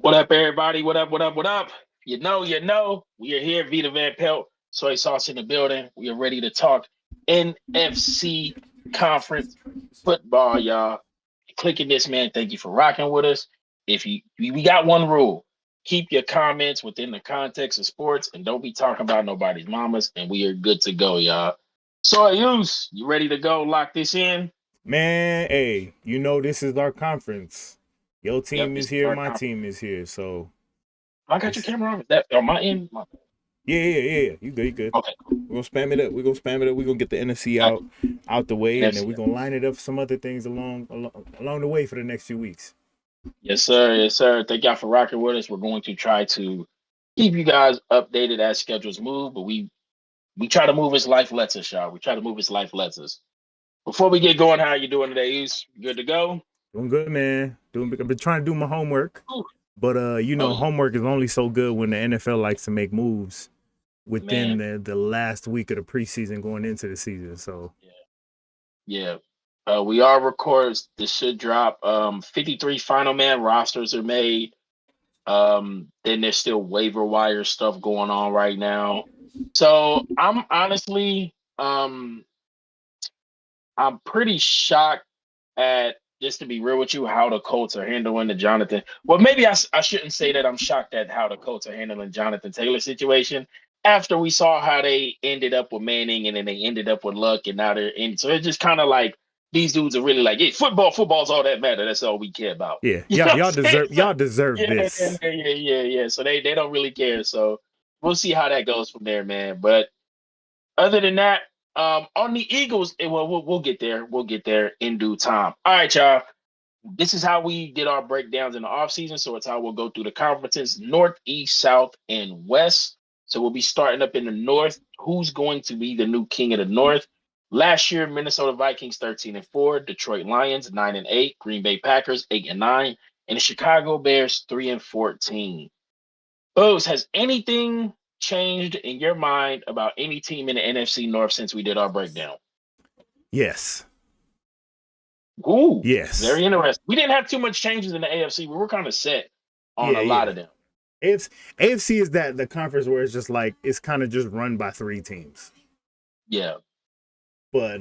What up, everybody? What up? What up? What up? You know. We are here, Vita Van Pelt, Soy Sauce in the building. We are ready to talk NFC conference football, y'all. Clicking this, man. Thank you for rocking with us. If we got one rule: keep your comments within the context of sports, and don't be talking about nobody's mamas. And we are good to go, y'all. Soyuz, you ready to go? Lock this in. Man, hey, this is our conference. Your Yep, team this is is here, our my conference. team is here. So I got your it's camera on. That on my end. yeah. You good, you good. Okay, cool. We're gonna spam it up. We're gonna get the NFC Got out the way, you. and then we're gonna line it up for some other things along the way for the next few weeks. Yes, sir. Yes, sir. Thank y'all for rocking with us. We're going to try to keep you guys updated as schedules move, but we try to move as life lets us, y'all. We try to move as life lets us. Before we get going, how you doing today? Is good to go? Doing good, man. I've been trying to do my homework, Ooh. but Oh yeah, homework is only so good when the NFL likes to make moves within man. the last week of the preseason going into the season. So Yeah, yeah. We are recorded. This should drop. 53 final man rosters are made. Then there's still waiver wire stuff going on right now. So I'm honestly, I'm pretty shocked at, just to be real with you, how the Colts are handling the Jonathan. Well, maybe I shouldn't say that I'm shocked at how the Colts are handling Jonathan Taylor situation after we saw how they ended up with Manning and then they ended up with Luck and now they're in. So it's just kind of like these dudes are really like, yeah, football's all that matter. That's all we care about. yeah, You know what y'all I'm saying? deserve So, y'all deserve yeah. this. So they don't really care. So we'll see how that goes from there, man. But other than that, on the Eagles, we'll get there. We'll get there in due time. All right, y'all. This is how we did our breakdowns in the offseason. So it's how we'll go through the conferences: North, East, South, and West. So we'll be starting up in the North. Who's going to be the new king of the North? Last year, Minnesota Vikings 13-4, Detroit Lions 9-8, Green Bay Packers 8-9, and the Chicago Bears 3-14. Bose, has anything changed in your mind about any team in the NFC North since we did our breakdown? Yes. Ooh, Yes. very interesting. We didn't have too much changes in the AFC. We were kind of set on a lot Yeah. of them. AFC is that the conference where it's just like it's kind of just run by three teams. Yeah. But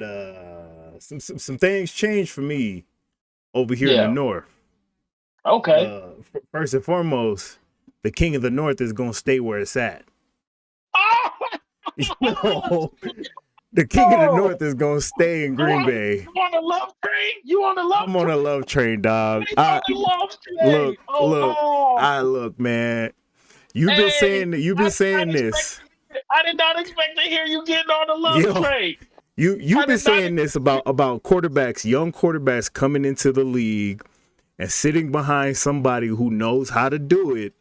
some things changed for me over here in the Yeah. North. Okay. First and foremost, the king of the North is gonna stay where it's at. Oh, You know, the king of the oh, North is gonna stay in Green Bay. you on the love train? You on the love I'm on train? a love train, dog. He's on the love train. Look, Oh look, no. look, man. Hey, You've been saying this. I did not expect to hear you getting on the love Yo, train. you've I been did not saying this about quarterbacks, young quarterbacks coming into the league and sitting behind somebody who knows how to do it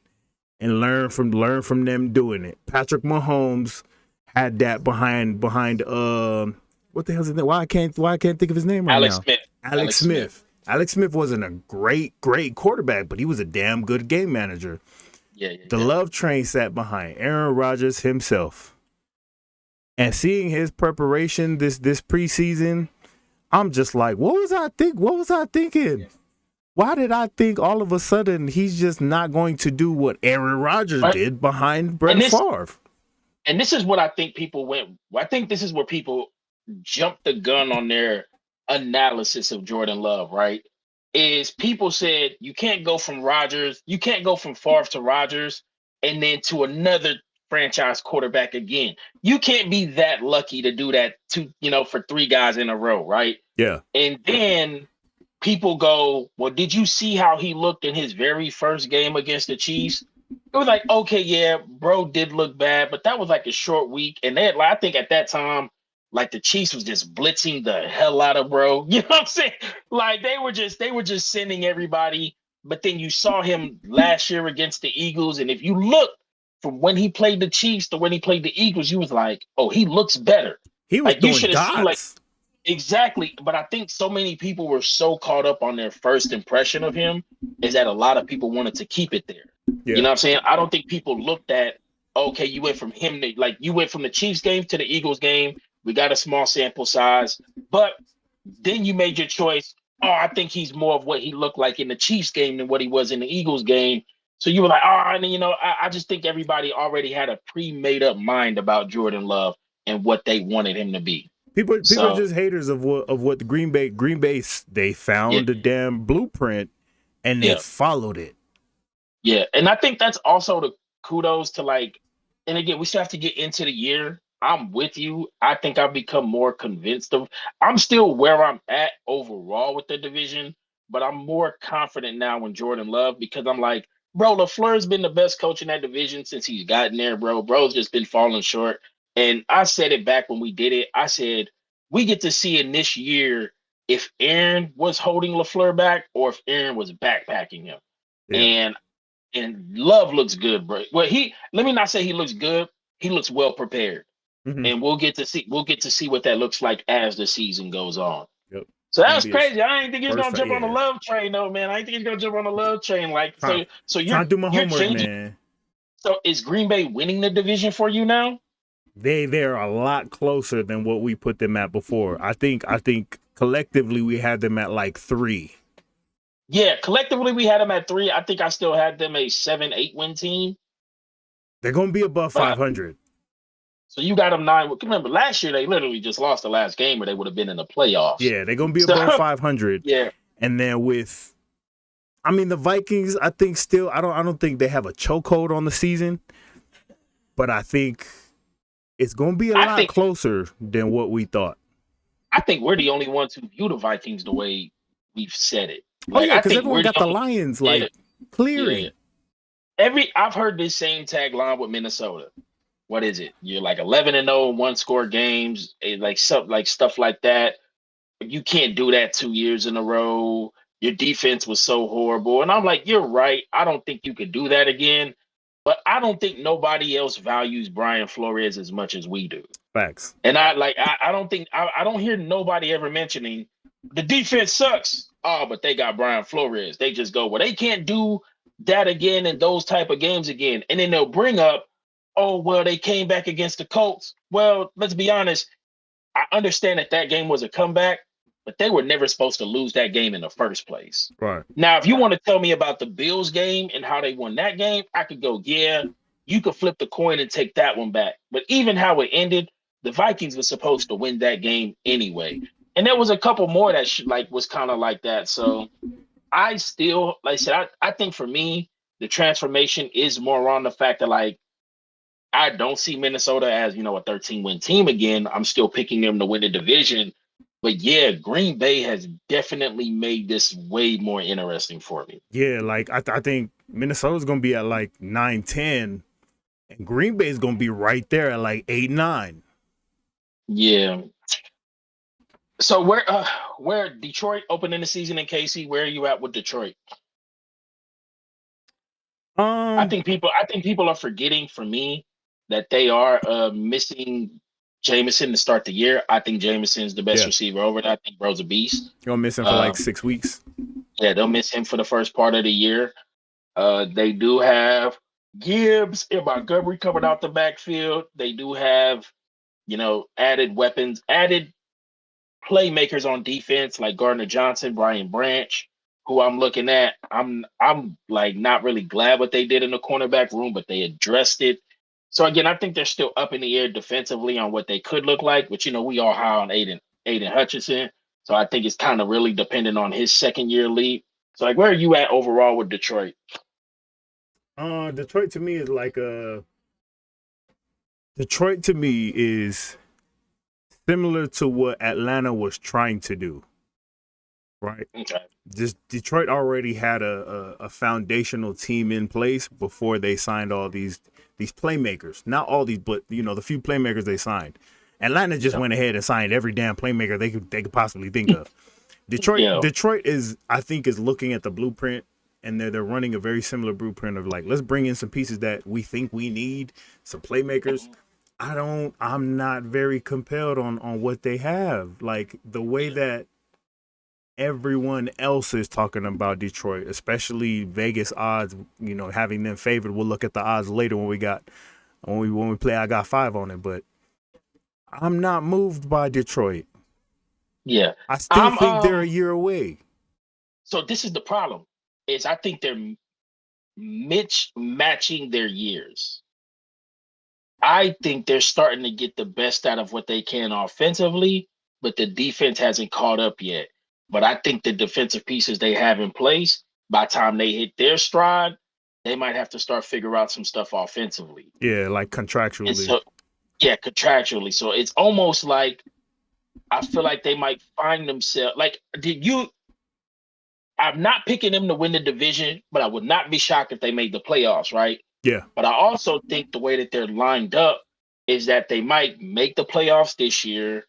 and learn from them doing it. Patrick Mahomes had that behind what the hell's his name? Why I can't think of his name right Alex now. Smith. Alex Smith. Alex Smith wasn't a great quarterback, but he was a damn good game manager. Yeah. The love train sat behind Aaron Rodgers himself. And seeing his preparation this preseason, I'm just like, what was I thinking? Why did I think all of a sudden he's just not going to do what Aaron Rodgers did behind Brett Favre? And this is what I think people went. I think this is where people jumped the gun on their analysis of Jordan Love, right? Is people said you can't go from Rodgers, you can't go from Favre to Rodgers and then to another franchise quarterback again. You can't be that lucky to do that for three guys in a row, right? Yeah. And then people go, well, did you see how he looked in his very first game against the Chiefs? It was like, okay, yeah, bro did look bad, but that was like a short week. And they I think at that time, like the Chiefs was just blitzing the hell out of bro. You know what I'm saying? Like they were just sending everybody. But then you saw him last year against the Eagles. And if you look from when he played the Chiefs to when he played the Eagles, you was like, oh, he looks better. He was Like you throwing should have seen like dots. exactly. But I think so many people were so caught up on their first impression of him is that a lot of people wanted to keep it there. Yeah. You know what I'm saying? I don't think people looked at, okay, you went from him to you went from the Chiefs game to the Eagles game. We got a small sample size, but then you made your choice. Oh, I think he's more of what he looked like in the Chiefs game than what he was in the Eagles game. So you were like, oh, and I just think everybody already had a pre-made up mind about Jordan Love and what they wanted him to be. People are So just haters of what the Green Bay they yeah, found the damn blueprint and they yeah. followed it. Yeah, and I think that's also the kudos to like, and again, we still have to get into the year. I'm with you. I think I've become more convinced of. I'm still where I'm at overall with the division, but I'm more confident now in Jordan Love because I'm like, bro, LaFleur's been the best coach in that division since he's gotten there, bro. Bro's just been falling short. And I said it back when we did it. I said we get to see in this year if Aaron was holding LaFleur back or if Aaron was backpacking him. Yeah. And Love looks good, bro. Well, let me not say he looks good. He looks well prepared, Mm-hmm. and we'll get to see what that looks like as the season goes on. Yep. So Gonna that's be his crazy. I ain't think he's first gonna time. jump on the Yeah. Love train, though, man. I ain't think he's gonna jump on the Love train. Like, Trying so trying to do my you're homework, changing. man. So is Green Bay winning the division for you now? They're a lot closer than what we put them at before. I think collectively we had them at like 3. Yeah, collectively we had them at 3. I think I still had them a 7-8 win team, They're gonna be above but 500. so you got them 9. Remember last year they literally just lost the last game, or they would have been in the playoffs. Yeah, they're gonna be So above 500. yeah. And then I mean, the Vikings, I think still, I don't think they have a chokehold on the season, but I think it's going to be a I lot think closer than what we thought. I think we're the only ones who view the Vikings the way we've said it. Oh Like yeah, I because think everyone we're the got the only Lions yeah, like yeah. clearing. I've heard this same tagline with Minnesota. What is it? You're like 11-0 one score games, like stuff like that. You can't do that 2 years in a row. Your defense was so horrible. And I'm like, you're right. I don't think you could do that again. But I don't think nobody else values Brian Flores as much as we do. Facts. And I don't think I don't hear nobody ever mentioning the defense sucks. Oh, but they got Brian Flores. They just go, well, they can't do that again in those type of games again. And then they'll bring up, oh, well, they came back against the Colts. Well, let's be honest. I understand that game was a comeback, but they were never supposed to lose that game in the first place. Right. Now, if you want to tell me about the Bills game and how they won that game, I could go, yeah, you could flip the coin and take that one back. But even how it ended, the Vikings were supposed to win that game anyway. And there was a couple more that was kind of like that. So I still, like I said, I think for me, the transformation is more on the fact that I don't see Minnesota as, a 13-win team again. I'm still picking them to win the division. But yeah, Green Bay has definitely made this way more interesting for me. Yeah, like I think Minnesota's going to be at like 9-10, and Green Bay's going to be right there at like 8-9. Yeah. So where Detroit opening the season in KC, where are you at with Detroit? I think people are forgetting for me that they are missing Jameson to start the year. I think Jameson's the best Yeah, receiver over there. I think Bro's a beast. you're going to miss him for like Um, 6 weeks. yeah, they'll miss him for the first part of the year. They do have Gibbs and Montgomery coming out the backfield. They do have, added weapons, added playmakers on defense like Gardner Johnson, Brian Branch, who I'm looking at. I'm like not really glad what they did in the cornerback room, but they addressed it. So again, I think they're still up in the air defensively on what they could look like. But we all high on Aiden Hutchinson. So I think it's kind of really dependent on his second year lead. So like, where are you at overall with Detroit? Detroit to me is like Detroit to me is similar to what Atlanta was trying to do, right? Okay. Just Detroit already had a foundational team in place before they signed all these playmakers. Not all these, but the few playmakers they signed. Atlanta just Yeah. went ahead and signed every damn playmaker they could possibly think of. Yeah. Detroit is, I think, is looking at the blueprint, and they're running a very similar blueprint of like, let's bring in some pieces that we think we need, some playmakers. I'm not very compelled on what they have. Like the way that everyone else is talking about Detroit, especially Vegas odds, having them favored. We'll look at the odds later when we play I Got 5 on it, but I'm not moved by Detroit. Yeah. I still I'm think they're a year away. So this is the problem. Is I think matching their years. I think they're starting to get the best out of what they can offensively, but the defense hasn't caught up yet. But I think the defensive pieces they have in place, by the time they hit their stride, they might have to start figure out some stuff offensively. Yeah, like And contractually. so, yeah, contractually. So it's almost like I feel like they might find themselves like, I'm not picking them to win the division, but I would not be shocked if they made the playoffs, right? Yeah. But I also think the way that they're lined up is that they might make the playoffs this year.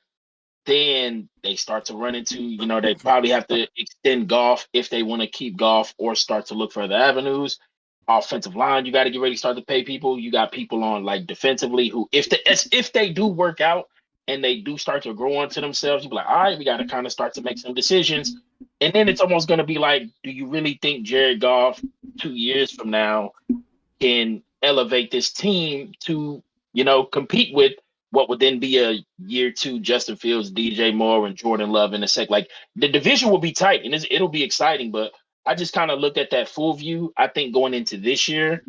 Then they start to run into, they probably have to extend golf if they want to keep golf or start to look for other avenues. Offensive line, you got to get ready to start to pay people. You got people on like defensively who, if they do work out and they do start to grow onto themselves, you be like, all right, we got to kind of start to make some decisions. And then it's almost going to be like, do you really think Jared Goff 2 years from now can elevate this team to, compete with what would then be a year two Justin Fields, DJ Moore, and Jordan Love in a sec? Like the division will be tight and it'll be exciting, but I just kind of looked at that full view. I think going into this year,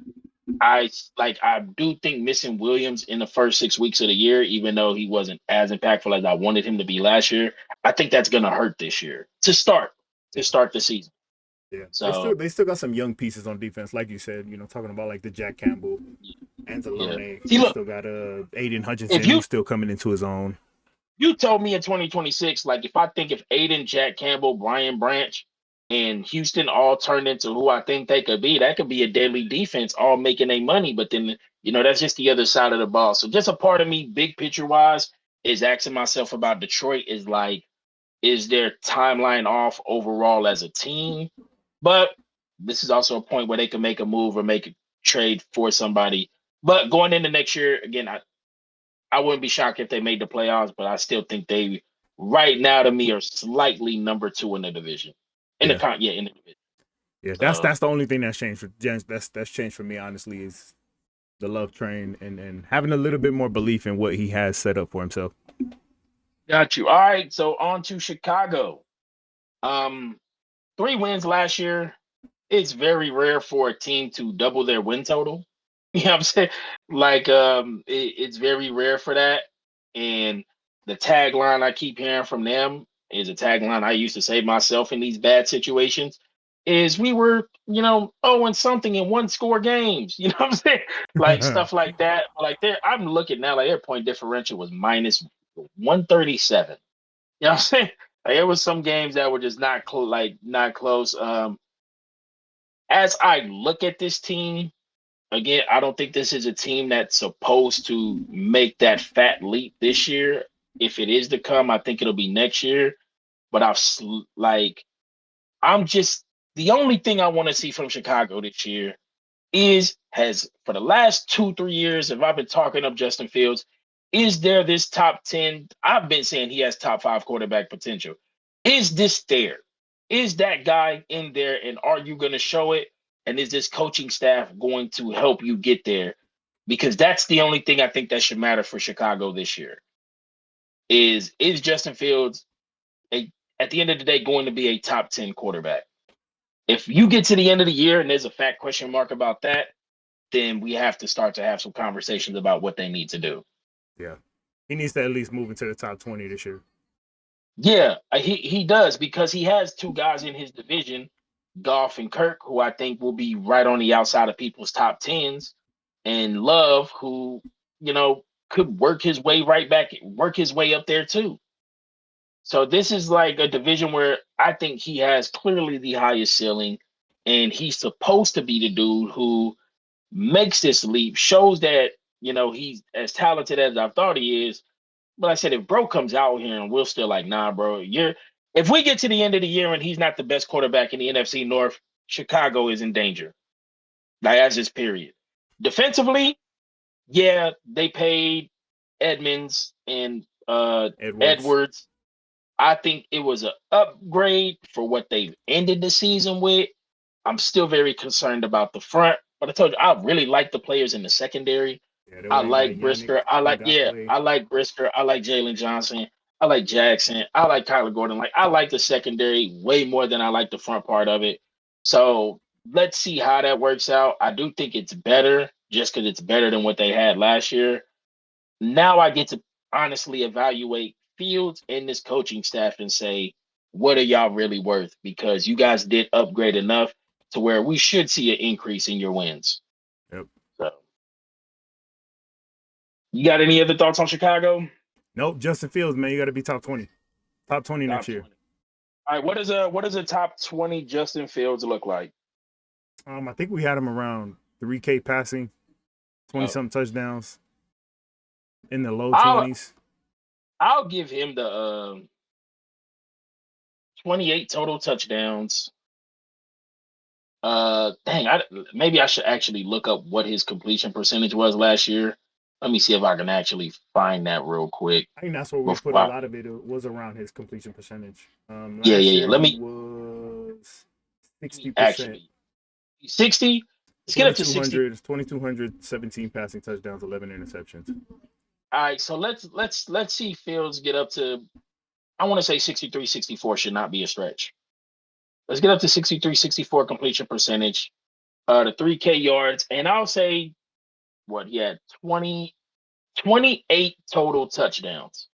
I do think missing Williams in the first 6 weeks of the year, even though he wasn't as impactful as I wanted him to be last year, I think that's gonna hurt this year to Yeah. start the season. Yeah. So They still got some young pieces on defense, like you said, talking about like the Jack Campbell, yeah. Anzalone. See, They look, still got Aiden if Hutchinson you who's still coming into his own. you told me in 2026, like if Aiden, Jack Campbell, Brian Branch, and Houston all turned into who I think they could be, that could be a deadly defense, all making their money. But then, that's just the other side of the ball. So just a part of me, big picture wise, is asking myself about Detroit is like, is their timeline off overall as a team? But this is also a point where they can make a move or make a trade for somebody. But going into next year, again, I wouldn't be shocked if they made the playoffs, but I still think they right now to me are slightly number two in the division. Yeah. In the division. Yeah. So That's the only thing that's changed for that's changed for me, honestly, is the love train and having a little bit more belief in what he has set up for himself. got you. All right. So on to Chicago. Um 3 wins last year. It's very rare for a team to double their win total. You know what I'm saying? Like it's very rare for that. And the tagline I keep hearing from them is a tagline I used to say myself in these bad situations is we were, oh and something in one score games. You know what I'm saying? Like stuff like that. Like I'm looking now, like their point differential was minus 137. You know what I'm saying? Like it was some games that were just not close. As I look at this team, again, I don't think this is a team that's supposed to make that fat leap this year. If it is to come, I think it'll be next year. But I'm just the only thing I want to see from Chicago this year has for the last 2, 3 years, if I've been talking up Justin Fields, is there this top 10? I've been saying he has top 5 quarterback potential. Is this there? Is that guy in there? And are you going to show it? And is this coaching staff going to help you get there? Because that's the only thing I think that should matter for Chicago this year. Is Justin Fields at the end of the day going to be a top 10 quarterback? If you get to the end of the year and there's a fat question mark about that, then we have to start to have some conversations about what they need to do. Yeah. He needs to at least move into the top 20 this year. Yeah, he does because he has two guys in his division, Goff and Kirk, who I think will be right on the outside of people's top tens, and Love, who could work his way up there too. So this is like a division where I think he has clearly the highest ceiling, and he's supposed to be the dude who makes this leap, shows that he's as talented as I thought he is. But I said, if bro comes out here and we're still like, nah, bro, if we get to the end of the year and he's not the best quarterback in the NFC North, Chicago is in danger. Like that's just period. Defensively, yeah, they paid Edmonds and Edwards. Edwards. I think it was an upgrade for what they've ended the season with. I'm still very concerned about the front, but I told you I really like the players in the secondary. Yeah, they I went and got like Yannick Brisker. Ngakwe. I like Brisker. I like Jalen Johnson. I like Jackson. I like Kyler Gordon. Like I like the secondary way more than I like the front part of it. So let's see how that works out. I do think it's better just because it's better than what they had last year. Now I get to honestly evaluate Fields and this coaching staff and say, what are y'all really worth? Because you guys did upgrade enough to where we should see an increase in your wins. Yep. So, you got any other thoughts on Chicago? Nope. Justin Fields, man, you got to be top 20. Top 20 Top next year. 20. All right, what does a top 20 Justin Fields look like? I think we had him around 3K passing, 20-something touchdowns in the low 20s. I'll give him the 28 total touchdowns. Maybe I should actually look up what his completion percentage was last year. Let me see if I can actually find that real quick. I think that's where we put a lot of it. It was around his completion percentage. Last year Let he me was 60%. actually 60. Let's get up to 60. 2,200, 17 passing touchdowns, 11 interceptions. All right, so let's see Fields get up to. I want to say 63, 64 should not be a stretch. Let's get up to 63, 64 completion percentage, the 3K yards, and I'll say what he had 28 total touchdowns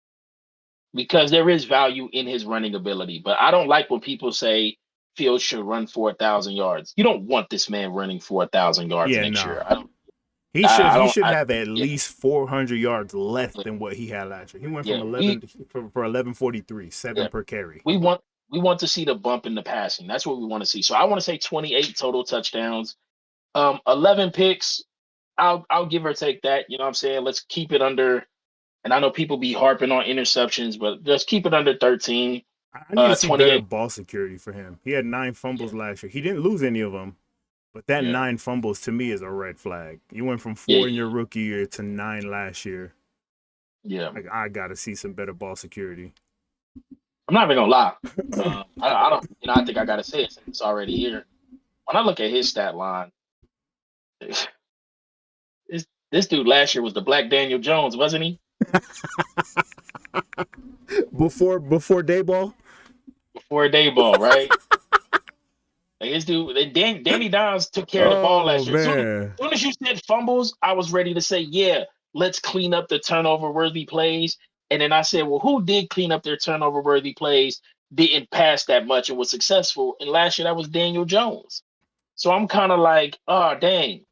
because there is value in his running ability. But I don't like when people say Fields should run 4,000 yards. You don't want this man running 4,000 yards next year. He should have at least 400 yards less than what he had last year. He went from 1143, 7 per carry. We want to see the bump in the passing. That's what we want to see. So I want to say 28 total touchdowns, 11 picks. I'll give or take that. You know what I'm saying? Let's keep it under. And I know people be harping on interceptions, but just keep it under 13. I need to see better ball security for him. He had 9 fumbles last year. He didn't lose any of them. But that 9 fumbles to me is a red flag. You went from 4 in your rookie year to 9 last year. Yeah, I got to see some better ball security. I'm not even gonna lie. I don't. I think I gotta say it since it's already here. When I look at his stat line, this dude last year was the Black Daniel Jones, wasn't he? Before Dayball. Before Dayball, right? His dude, Danny Downs took care of the ball last year. As soon as you said fumbles, I was ready to say, yeah, let's clean up the turnover-worthy plays. And then I said, well, who did clean up their turnover-worthy plays, didn't pass that much and was successful? And last year, that was Daniel Jones. So I'm kind of like, oh, dang.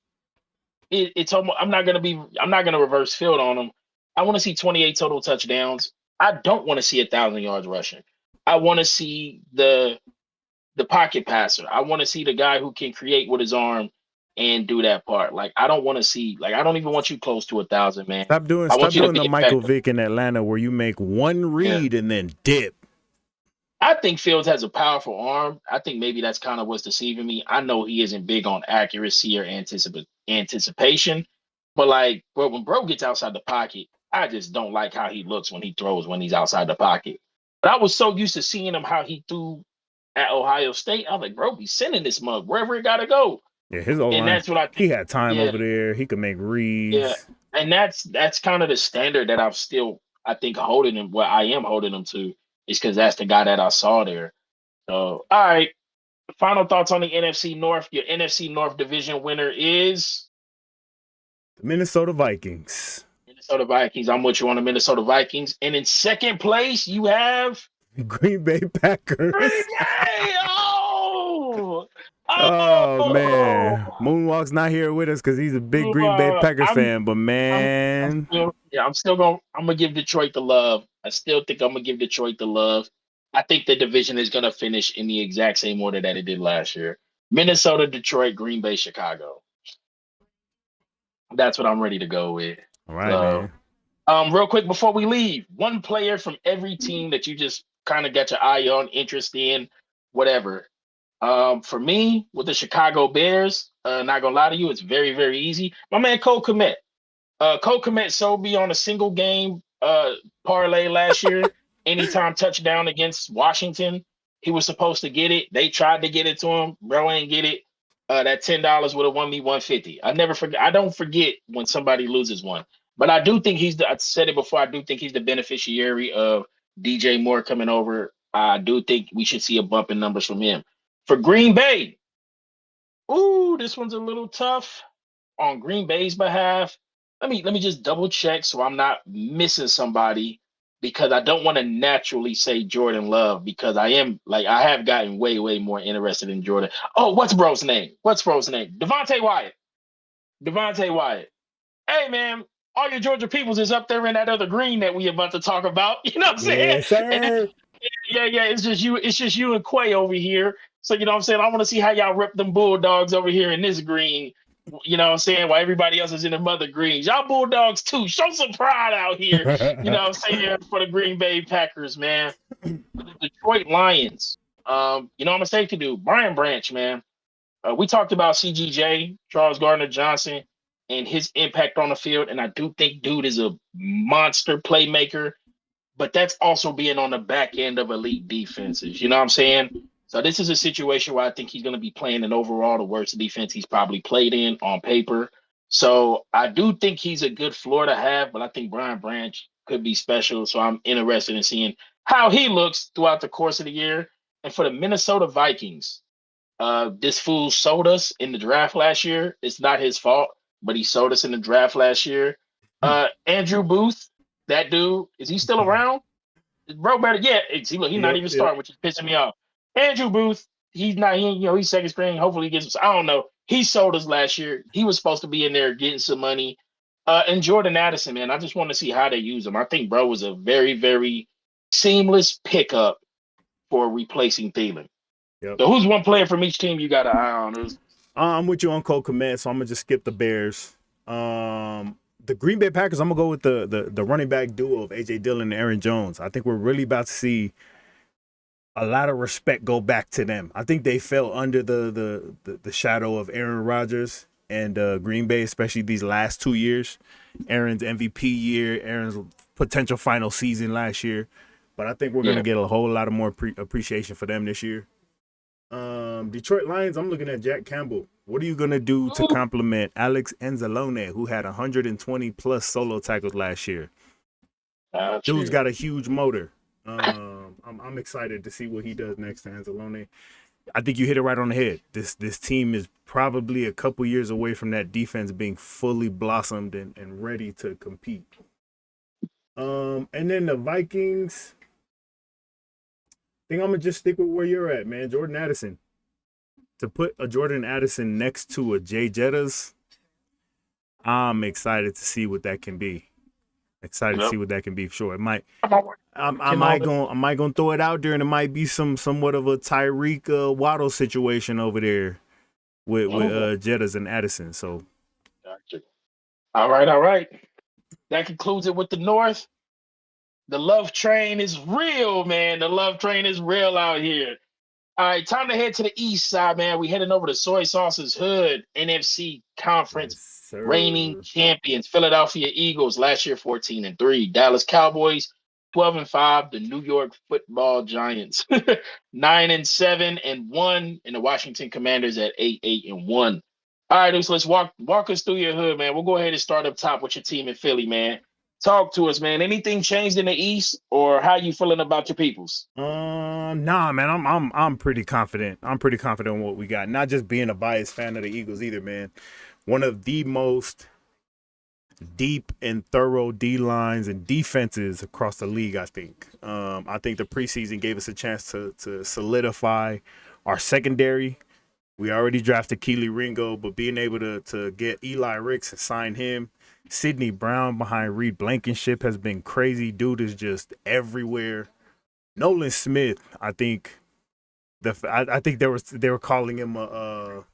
It's almost, I'm not gonna reverse field on him. I want to see 28 total touchdowns. I don't want to see 1,000 yards rushing. I want to see the pocket passer. I want to see the guy who can create with his arm and do that part. Like I don't want to see. Like I don't even want you close to 1,000, man. Stop doing the Michael Vick in Atlanta where you make one read and then dip. I think Fields has a powerful arm. I think maybe that's kind of what's deceiving me. I know he isn't big on accuracy or anticipation, but when bro gets outside the pocket, I just don't like how he looks when he throws when he's outside the pocket. But I was so used to seeing him how he threw at Ohio State. I was like, bro, he's sending this mug wherever it gotta go. Yeah, his old line. That's what I think. He had time over there. He could make reads. Yeah, and that's kind of the standard that I'm still, I think, holding him. What I am holding him to is because that's the guy that I saw there. So, all right. Final thoughts on the NFC North. Your NFC North division winner is the Minnesota Vikings. Minnesota Vikings. I'm with you on the Minnesota Vikings. And in second place, you have Green Bay Packers. Green Bay! Oh man, Moonwalk's not here with us because he's a big Green Bay Packers fan. But man, I'm gonna give Detroit the love. I still think I'm gonna give Detroit the love. I think the division is gonna finish in the exact same order that it did last year: Minnesota, Detroit, Green Bay, Chicago. That's what I'm ready to go with. All right, man. Real quick before we leave, one player from every team that you just kind of got your eye on, interest in, whatever. For me, with the Chicago Bears, not gonna lie to you, it's very, very easy. My man Cole Kmet. Cole Kmet sold me on a single game parlay last year. Anytime touchdown against Washington, he was supposed to get it. They tried to get it to him. Bro ain't get it. That $10 would have won me $150. I never forget. I don't forget when somebody loses one. But I do think I said it before, I do think he's the beneficiary of DJ Moore coming over. I do think we should see a bump in numbers from him. For Green Bay, Ooh, this one's a little tough on Green Bay's behalf. Let me just double check so I'm not missing somebody because I don't want to naturally say Jordan Love because I have gotten way more interested in Jordan. Oh, what's bro's name? Devontae Wyatt. Devontae Wyatt. Hey man, all your Georgia peoples is up there in that other green that we about to talk about. You know what I'm saying? Yes, And sir. yeah, it's just you and Quay over here. So you know what I'm saying? I want to see how y'all rep them Bulldogs over here in this green. You know what I'm saying? While everybody else is in the mother greens. Y'all Bulldogs too. Show some pride out here. You know what I'm saying? For the Green Bay Packers, man. For the Detroit Lions. You know what I'm gonna say to do? Brian Branch, man. We talked about CGJ, Charles Gardner Johnson, and his impact on the field. And I do think dude is a monster playmaker, but that's also being on the back end of elite defenses. You know what I'm saying? So this is a situation where I think he's going to be playing in overall the worst defense he's probably played in on paper. So I do think he's a good floor to have, but I think Brian Branch could be special. So I'm interested in seeing how he looks throughout the course of the year. And for the Minnesota Vikings, this fool sold us in the draft last year. It's not his fault, but he sold us in the draft last year. Andrew Booth, that dude, is he still around? Bro, better yet, see, look, he's not Yep, even yep. starting, which is pissing me off. Andrew Booth, he's not, he's second string. Hopefully he gets, I don't know. He sold us last year. He was supposed to be in there getting some money. And Jordan Addison, man, I just want to see how they use him. I think bro was a very seamless pickup for replacing Thielen. Yep. So who's one player from each team you got an eye on? I'm with you on Cole Komet, so I'm gonna just skip the Bears. The Green Bay Packers, I'm gonna go with the running back duo of AJ Dillon and Aaron Jones. I think we're really about to see a lot of respect go back to them. I think they fell under the shadow of Aaron Rodgers and Green Bay, especially these last 2 years. Aaron's MVP year, Aaron's potential final season last year. But I think we're Yeah. gonna get a whole lot of more appreciation for them this year. Detroit Lions, I'm looking at Jack Campbell. What are you going to do to complement Alex Anzalone, who had 120 plus solo tackles last year? Dude's got a huge motor. I'm excited to see what he does next to Anzalone. I think you hit it right on the head. This team is probably a couple years away from that defense being fully blossomed and ready to compete. And then the Vikings, I think I'm going to just stick with where you're at, man. Jordan Addison. To put a Jordan Addison next to a Jay Jettas, I'm excited to see what that can be. Excited to see what that can be for sure. It might I might gonna throw it out there and it might be somewhat of a Tyreek Waddle situation over there with Jettas and Addison. So Gotcha. All right. That concludes it with the North. The love train is real, man. The love train is real out here. All right, time to head to the east side, man. We heading over to Soy Sauce's Hood, NFC yes, Conference reigning sir. champions, Philadelphia Eagles, last year 14-3, Dallas Cowboys 12-5, the New York Football Giants 9-7-1, and the Washington Commanders at 8-1. All right, dudes, let's walk us through your hood, man. We'll go ahead and start up top with your team in Philly, man. Talk to us, man. Anything changed in the East, or how you feeling about your peoples? Nah, man. I'm pretty confident. I'm pretty confident in what we got. Not just being a biased fan of the Eagles either, man. One of the most deep and thorough D lines and defenses across the league, I think. I think the preseason gave us a chance to solidify our secondary. We already drafted Keely Ringo, but being able to get Eli Ricks and sign him, Sidney Brown behind Reed Blankenship has been crazy. Dude is just everywhere. Nolan Smith, I think I think they were calling him what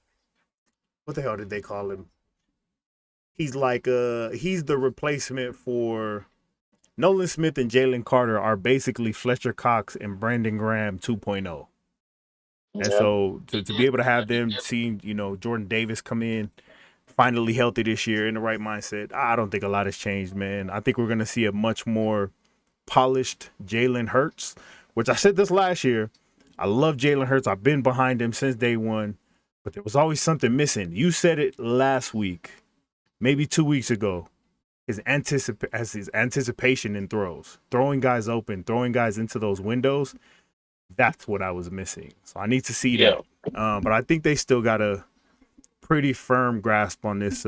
the hell did they call him? He's like he's the replacement for Nolan Smith and Jalen Carter are basically Fletcher Cox and Brandon Graham 2.0. And so to be able to have them seeing, Jordan Davis come in finally healthy this year in the right mindset, I don't think a lot has changed, man. I think we're going to see a much more polished Jalen Hurts, which I said this last year. I love Jalen Hurts. I've been behind him since day one, but there was always something missing. You said it last week, maybe 2 weeks ago. His anticipation in throws, throwing guys open, throwing guys into those windows. That's what I was missing. So I need to see that. But I think they still gotta pretty firm grasp on this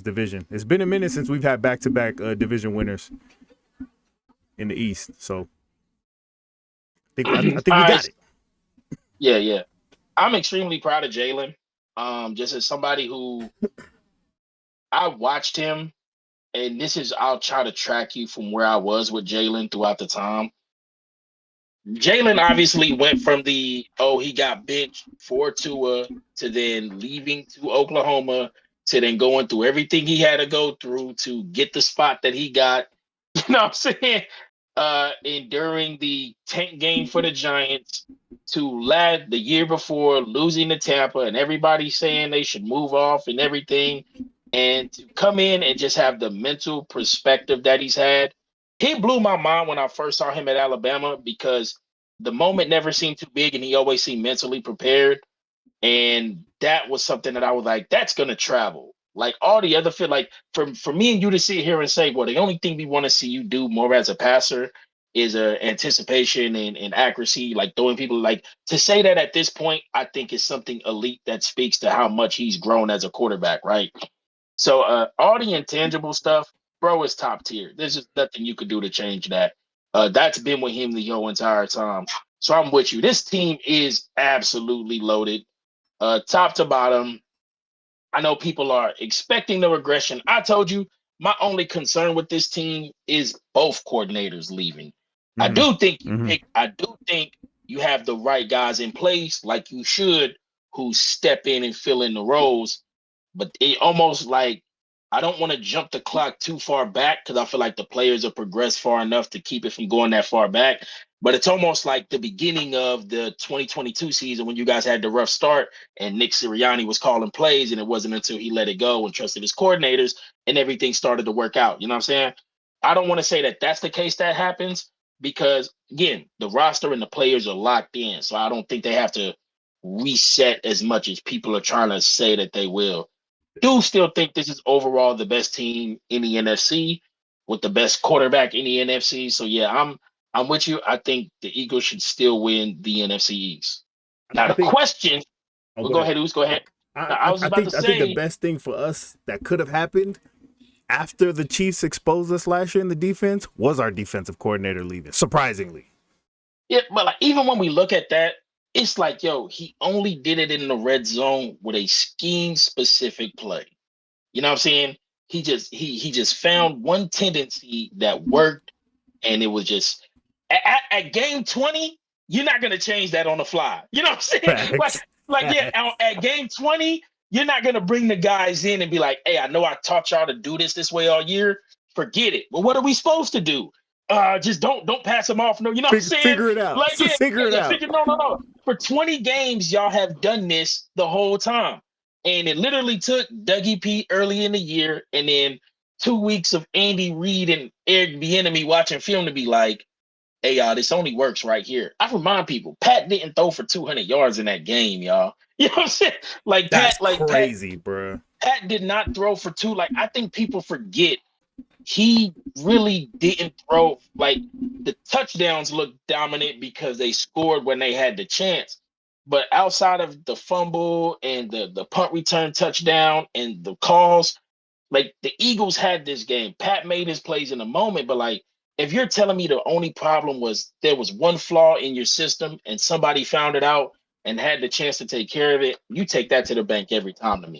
division. It's been a minute since we've had back-to-back division winners in the East, so I think we got it. Yeah. I'm extremely proud of Jalen. Just as somebody who I watched him, and I'll try to track you from where I was with Jalen throughout the time. Jalen obviously went from he got benched for Tua to then leaving to Oklahoma to then going through everything he had to go through to get the spot that he got. You know what I'm saying? Enduring the tank game for the Giants to the year before losing to Tampa and everybody saying they should move off and everything, and to come in and just have the mental perspective that he's had. He blew my mind when I first saw him at Alabama because the moment never seemed too big and he always seemed mentally prepared. And that was something that I was like, that's going to travel. Like all the other like for me and you to sit here and say, well, the only thing we want to see you do more as a passer is anticipation and accuracy, like throwing people, like to say that at this point, I think is something elite that speaks to how much he's grown as a quarterback, right? So all the intangible stuff, bro, is top tier. There's just nothing you could do to change that. That's been with him the whole entire time. So I'm with you. This team is absolutely loaded, top to bottom. I know people are expecting the regression. I told you my only concern with this team is both coordinators leaving. I do think you have the right guys in place, like you should, who step in and fill in the roles. But it almost like I don't want to jump the clock too far back because I feel like the players have progressed far enough to keep it from going that far back. But it's almost like the beginning of the 2022 season when you guys had the rough start and Nick Sirianni was calling plays, and it wasn't until he let it go and trusted his coordinators and everything started to work out. You know what I'm saying? I don't want to say that that's the case that happens because, again, the roster and the players are locked in. So I don't think they have to reset as much as people are trying to say that they will. Do still think this is overall the best team in the NFC with the best quarterback in the NFC. So yeah, I'm with you. I think the Eagles should still win the NFC East. Now question. Oh, Go ahead, Oos. Go ahead. I was about to say. I think the best thing for us that could have happened after the Chiefs exposed us last year in the defense was our defensive coordinator leaving. Surprisingly. Yeah, but like even when we look at that, it's like, yo, he only did it in the red zone with a scheme specific play. You know what I'm saying? He just found one tendency that worked, and it was just at game 20, you're not gonna change that on the fly. You know what I'm saying? At game 20, you're not gonna bring the guys in and be like, hey, I know I taught y'all to do this way all year. Forget it. Well, what are we supposed to do? Just don't pass them off. No, you know what I'm saying? Figure it out. Figure it out. No. For 20 games, y'all have done this the whole time. And it literally took Dougie P early in the year and then 2 weeks of Andy Reid and Eric Bieniemy watching film to be like, hey, y'all, this only works right here. I remind people, Pat didn't throw for 200 yards in that game, y'all. You know what I'm saying? Like that's crazy, bro. Pat did not throw for two. Like, I think people forget he really didn't throw. Like, the touchdowns looked dominant because they scored when they had the chance. But outside of the fumble and the punt return touchdown and the calls, like the Eagles had this game. Pat made his plays in the moment, but like if you're telling me the only problem was there was one flaw in your system and somebody found it out and had the chance to take care of it, you take that to the bank every time to me.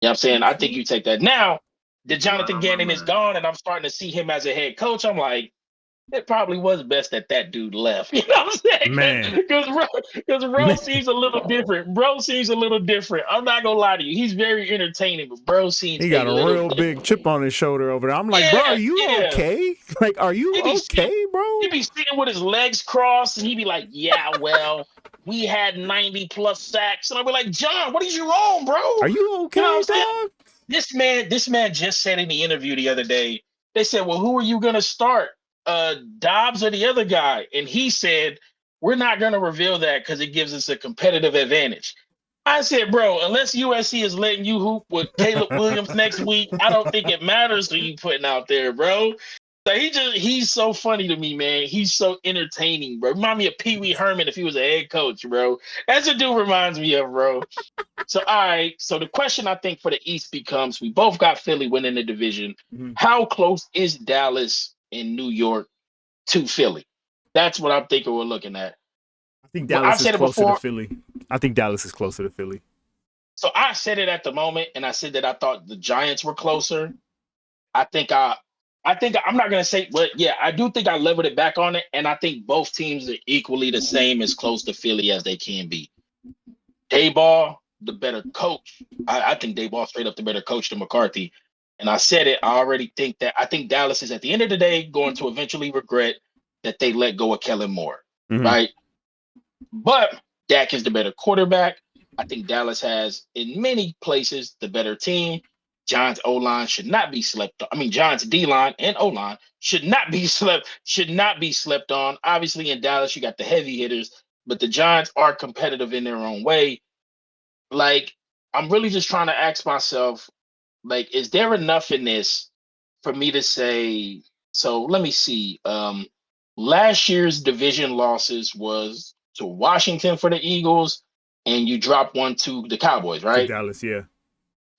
You know what I'm saying? I think you take that. Now, the Jonathan Gannon is gone and I'm starting to see him as a head coach. I'm like, it probably was best that dude left. You know what I'm saying? Man. Because Bro seems a little different. Bro seems a little different. I'm not going to lie to you. He's very entertaining, but Bro seems he got a real different. Big chip on his shoulder over there. I'm like, bro, are you okay? Like, are you okay, bro? He'd be sitting with his legs crossed and he'd be like, yeah, well, we had 90 plus sacks. And I'd be like, John, what is you wrong, bro? Are you okay, you know what I'm dog? This man just said in the interview the other day, they said, well, who are you going to start? Dobbs or the other guy? And he said, we're not going to reveal that because it gives us a competitive advantage. I said, bro, unless USC is letting you hoop with Caleb Williams next week, I don't think it matters who you putting out there, bro. So he's so funny to me, man. He's so entertaining, bro. Remind me of Pee Wee Herman if he was a head coach, bro. That's what dude reminds me of, bro. So all right. So the question I think for the East becomes: we both got Philly winning the division. Mhm. How close is Dallas and New York to Philly? That's what I'm thinking we're looking at. I think But I've Dallas is said it closer to before. Philly. I think Dallas is closer to Philly. So I said it at the moment, and I said that I thought the Giants were closer. I think I, I think I'm not gonna say, but yeah, I do think I leveled it back on it, and I think both teams are equally the same as close to Philly as they can be. Dayball, the better coach. I think Dayball straight up the better coach than McCarthy. And I said it. I already think that I think Dallas is at the end of the day going to eventually regret that they let go of Kellen Moore, Mm-hmm. right? But Dak is the better quarterback. I think Dallas has, in many places, the better team. Giants O line should not be slept on. I mean, Giants D line and O line should not be slept on. Obviously, in Dallas, you got the heavy hitters, but the Giants are competitive in their own way. Like, I'm really just trying to ask myself, like, is there enough in this for me to say? So let me see. Last year's division losses was to Washington for the Eagles, and you dropped one to the Cowboys, To right? Dallas, yeah.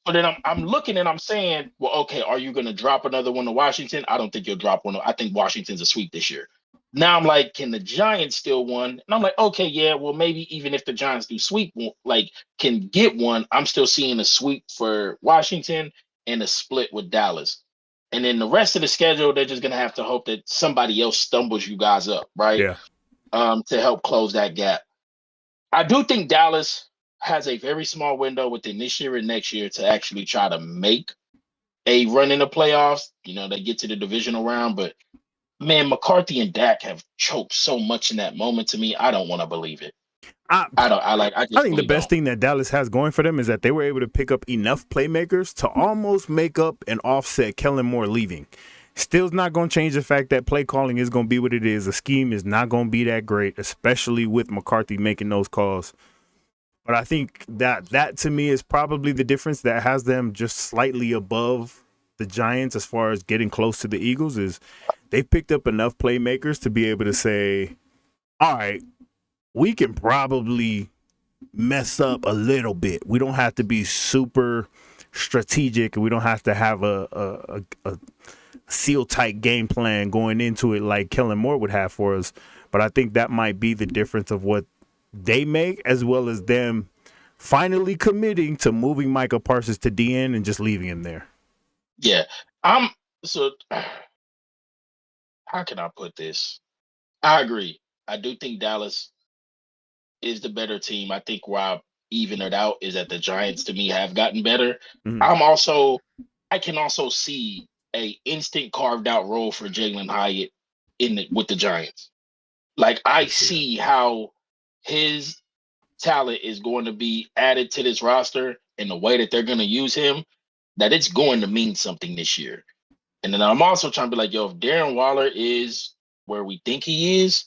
So then I'm looking and I'm saying, well, okay, are you going to drop another one to Washington? I don't think you'll drop one. I think Washington's a sweep this year. Now I'm like, can the Giants still one? And I'm like, okay, yeah, well, maybe even if the Giants do sweep, like can get one, I'm still seeing a sweep for Washington and a split with Dallas. And then the rest of the schedule, they're just gonna have to hope that somebody else stumbles you guys up, right? Yeah. To help close that gap. I do think Dallas has a very small window within this year and next year to actually try to make a run in the playoffs. You know, they get to the divisional round, but man, McCarthy and Dak have choked so much in that moment to me. I don't want to believe it. I I don't. I I just think the really best don't. thing that Dallas has going for them is that they were able to pick up enough playmakers to almost make up and offset Kellen Moore leaving. Still's not going to change the fact that play calling is going to be what it is. The scheme is not going to be that great, especially with McCarthy making those calls. But I think that to me is probably the difference that has them just slightly above the Giants as far as getting close to the Eagles is they picked up enough playmakers to be able to say, all right, we can probably mess up a little bit. We don't have to be super strategic, and we don't have to have a seal tight game plan going into it like Kellen Moore would have for us. But I think that might be the difference of what they make, as well as them finally committing to moving Micah Parsons to DN and just leaving him there. Yeah, I'm. So how can I put this? I agree. I do think Dallas is the better team. I think where I even it out is that the Giants to me have gotten better. Mm-hmm. I'm also I can also see a instant carved out role for Jalen Hyatt with the Giants. Like I I see that. see how his talent is going to be added to this roster in the way that they're going to use him, that it's going to mean something this year. And then I'm also trying to be like, yo, if Darren Waller is where we think he is,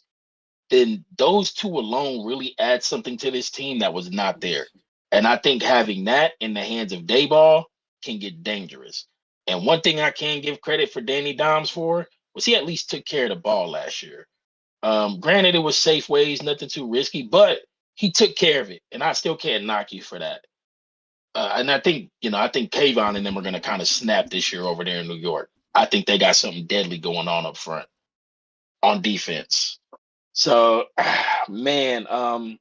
then those two alone really add something to this team that was not there. And I think having that in the hands of Dayball can get dangerous. And one thing I can give credit for Danny Dimes for was he at least took care of the ball last year. Granted, it was safe ways, nothing too risky, but he took care of it, and I still can't knock you for that. And I think, I think Kayvon and them are going to kind of snap this year over there in New York. I think they got something deadly going on up front on defense. So, man, I'm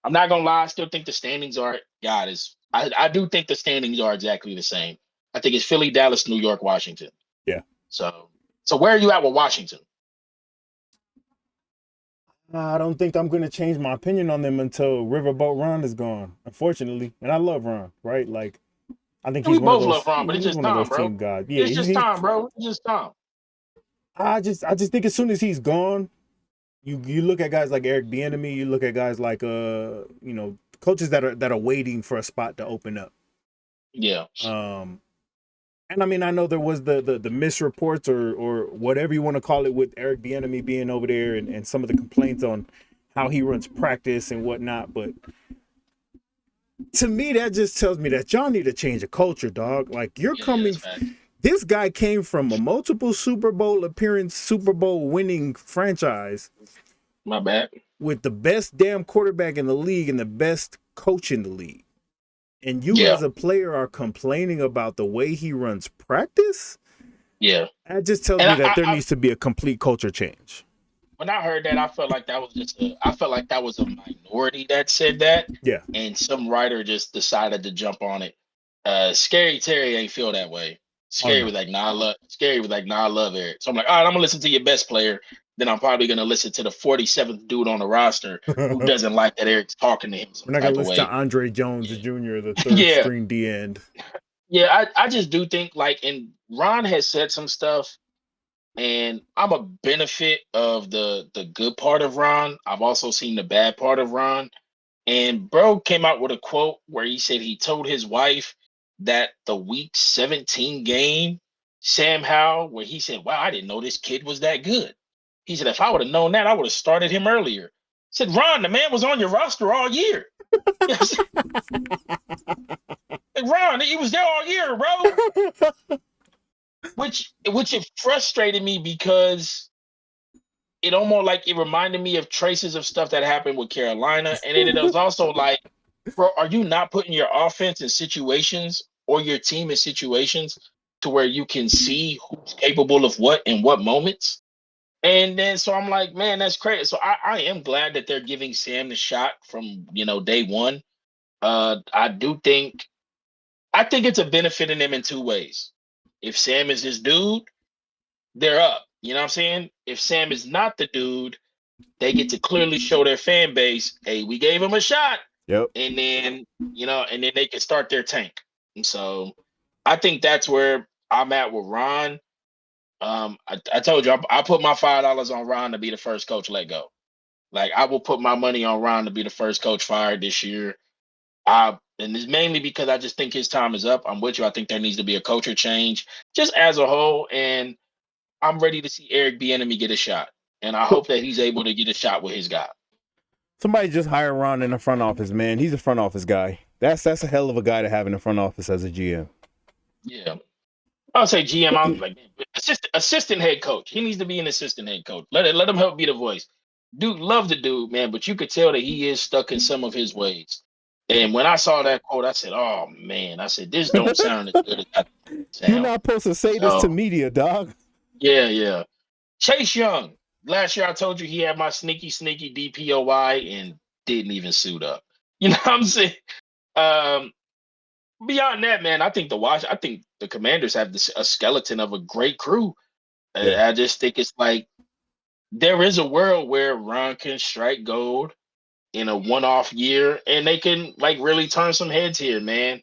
not gonna lie. I still think the standings are God is. I do think the standings are exactly the same. I think it's Philly, Dallas, New York, Washington. Yeah. So where are you at with Washington? I don't think I'm going to change my opinion on them until Riverboat Ron is gone, unfortunately. And I love Ron, right? Like, I think We he's one of both love those. Ron, but it's He's just one of time, those bro. team guys. Yeah, It's just time, bro. It's just time. I just think as soon as he's gone, you look at guys like Eric Bieniemy, you look at guys like coaches that are waiting for a spot to open up. Yeah. And I mean, I know there was the misreports or whatever you want to call it with Eric Bieniemy being over there and some of the complaints on how he runs practice and whatnot, but to me that just tells me that y'all need to change the culture, dog. Like Yeah, that's fact. This guy came from a multiple Super Bowl appearance, Super Bowl winning franchise. My bad. With the best damn quarterback in the league and the best coach in the league. And you Yeah. as a player are complaining about the way he runs practice? Yeah. That just tells And me that there needs to be a complete culture change. when I heard that, I felt like that was a minority that said that. Yeah. And some writer just decided to jump on it. Scary Terry ain't feel that way. Scary was like, nah, I love Eric. So I'm like, all right, I'm gonna listen to your best player. Then I'm probably gonna listen to the 47th dude on the roster who We're doesn't like that Eric's talking to him some not type gonna of listen to way. Andre Jones Jr., the third Yeah. string D end. Yeah, I just do think like, and Ron has said some stuff, and I'm a benefit of the good part of Ron. I've also seen the bad part of Ron. And bro came out with a quote where he said he told his wife that the week 17 game, Sam Howell, where he said, wow, I didn't know this kid was that good. He said, if I would have known that, I would have started him earlier. Said, Ron, the man was on your roster all year. Like, Ron, he was there all year, bro. Which it frustrated me because it almost like it reminded me of traces of stuff that happened with Carolina. And then it was also like, bro, are you not putting your offense in situations or your team in situations to where you can see who's capable of what in what moments? And then so I'm like, man, that's crazy. So I am glad that they're giving Sam the shot from day one. I think it's a benefit in them in two ways. If Sam is his dude, they're up. You know what I'm saying? If Sam is not the dude, they get to clearly show their fan base, hey, we gave him a shot. Yep. And then, and then they can start their tank. And so I think that's where I'm at with Ron. I told you, I put my $5 on Ron to be the first coach let go. Like, I will put my money on Ron to be the first coach fired this year. And it's mainly because I just think his time is up. I'm with you. I think there needs to be a culture change just as a whole. And I'm ready to see Eric Bieniemy get a shot. And I hope that he's able to get a shot with his guy. Somebody just hire Ron in the front office, man. He's a front office guy. That's a hell of a guy to have in the front office as a GM. Yeah. I'll say GM. I'm like, assistant head coach. He needs to be an assistant head coach. Let him help be the voice. Dude, love the dude, man, but you could tell that he is stuck in some of his ways. And when I saw that quote, I said, "Oh man!" I said, "This don't sound as good as I think it sound." You're not supposed to say this to media, dog. Yeah. Chase Young. Last year I told you he had my sneaky DPOY and didn't even suit up. You know what I'm saying? Beyond that, man, I think the Commanders have a skeleton of a great crew. Yeah. I just think it's like there is a world where Ron can strike gold in a one-off year, and they can like really turn some heads here, man.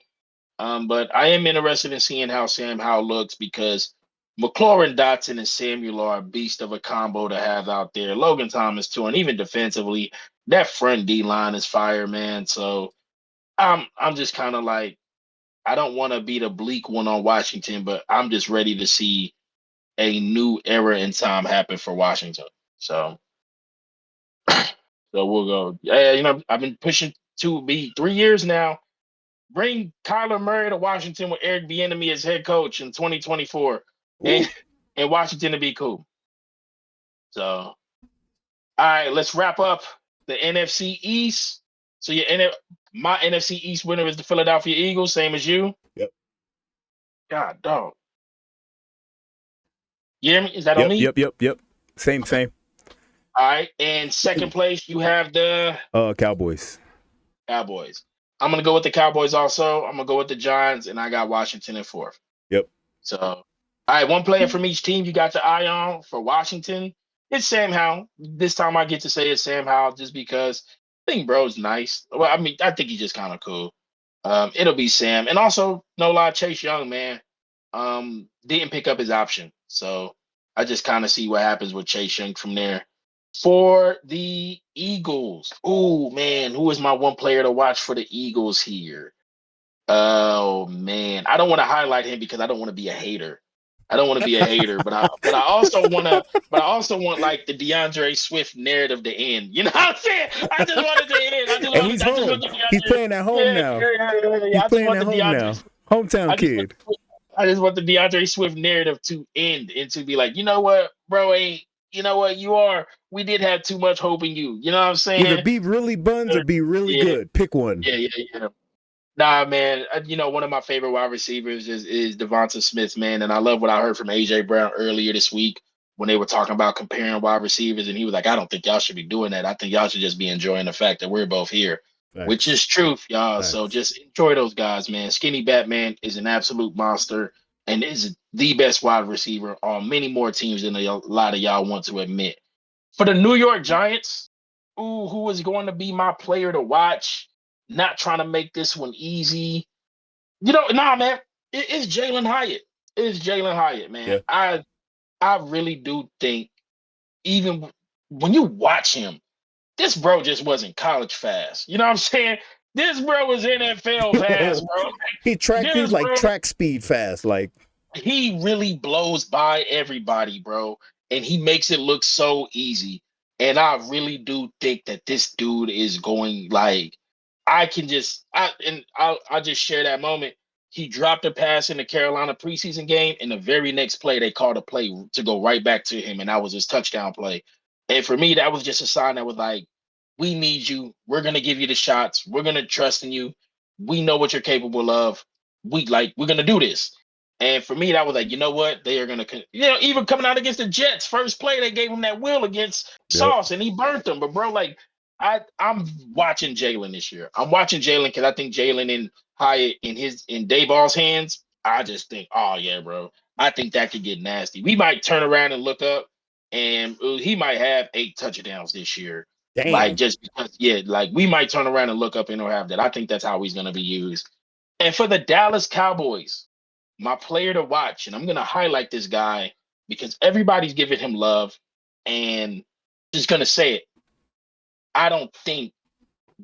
But I am interested in seeing how Sam Howell looks because McLaurin, Dotson, and Samuel are a beast of a combo to have out there. Logan Thomas too, and even defensively, that front D line is fire, man. So I'm just kind of like, I don't want to be the bleak one on Washington, but I'm just ready to see a new era in time happen for Washington. So we'll go. Yeah, I've been pushing to be 3 years now. Bring Kyler Murray to Washington with Eric Bieniemy as head coach in 2024, and Washington to be cool. So, all right, let's wrap up the NFC East. So my NFC East winner is the Philadelphia Eagles, same as you. Yep. God, dog. You hear me? Is that on me? Yep. Same. All right, and second place you have the Cowboys. I'm gonna go with the Cowboys also. I'm gonna go with the Giants, and I got Washington in fourth. Yep. So, all right, one player from each team you got your eye on. For Washington, it's Sam Howell. This time I get to say it's Sam Howell just because I think bro's nice. Well, I mean, I think he's just kind of cool. It'll be Sam, and also no lie, Chase Young, man, didn't pick up his option, so I just kind of see what happens with Chase Young from there. For the Eagles, oh man, who is my one player to watch for the Eagles here? Oh man, I don't want to highlight him because I don't want to be a hater. But I also want like the DeAndre Swift narrative to end. You know what I'm saying? I just wanted to end. And he's home. He's playing at home now. He's playing at home now. Hometown kid. I just want the DeAndre Swift narrative to end and to be like, you know what, bro, ain't, you know what, you are. We did have too much hope in you. You know what I'm Either saying? be really buns or be really Yeah, good. Pick one. yeah. Nah, man. One of my favorite wide receivers is Devonta Smith, man. And I love what I heard from AJ Brown earlier this week when they were talking about comparing wide receivers, and he was like, "I don't think y'all should be doing that. I think y'all should just be enjoying the fact that we're both here," which Facts. is truth, y'all. So Facts. just enjoy those guys, man. Skinny Batman is an absolute monster and is the best wide receiver on many more teams than a lot of y'all want to admit. For the New York Giants, who is going to be my player to watch? Not trying to make this one easy. Nah, man. It's Jalen Hyatt. It's Jalen Hyatt, man. Yeah. I really do think even when you watch him, this bro just wasn't college fast. You know what I'm saying? This bro was NFL fast, bro. He's This like bro, track speed fast. Like, he really blows by everybody, bro, and he makes it look so easy. And I really do think that this dude is going like I'll just share that moment. He dropped a pass in the Carolina preseason game, and the very next play they called a play to go right back to him, and that was his touchdown play. And for me, that was just a sign that was like, we need you. We're gonna give you the shots. We're gonna trust in you. We know what you're capable of. We're gonna do this. And for me, that was like, you know what? They are gonna, even coming out against the Jets, first play they gave him that will against yep. Sauce, and he burnt them. But bro, like, I'm watching Jalen this year. I'm watching Jalen because I think Jalen and Hyatt in Dayball's hands. I just think, oh yeah, bro. I think that could get nasty. We might turn around and look up, and he might have 8 touchdowns this year. Like Damn. just because, yeah, like we might turn around and look up and he'll have that. I think that's how he's gonna be used. And for the Dallas Cowboys, my player to watch, and I'm gonna highlight this guy because everybody's giving him love, and just gonna say it. I don't think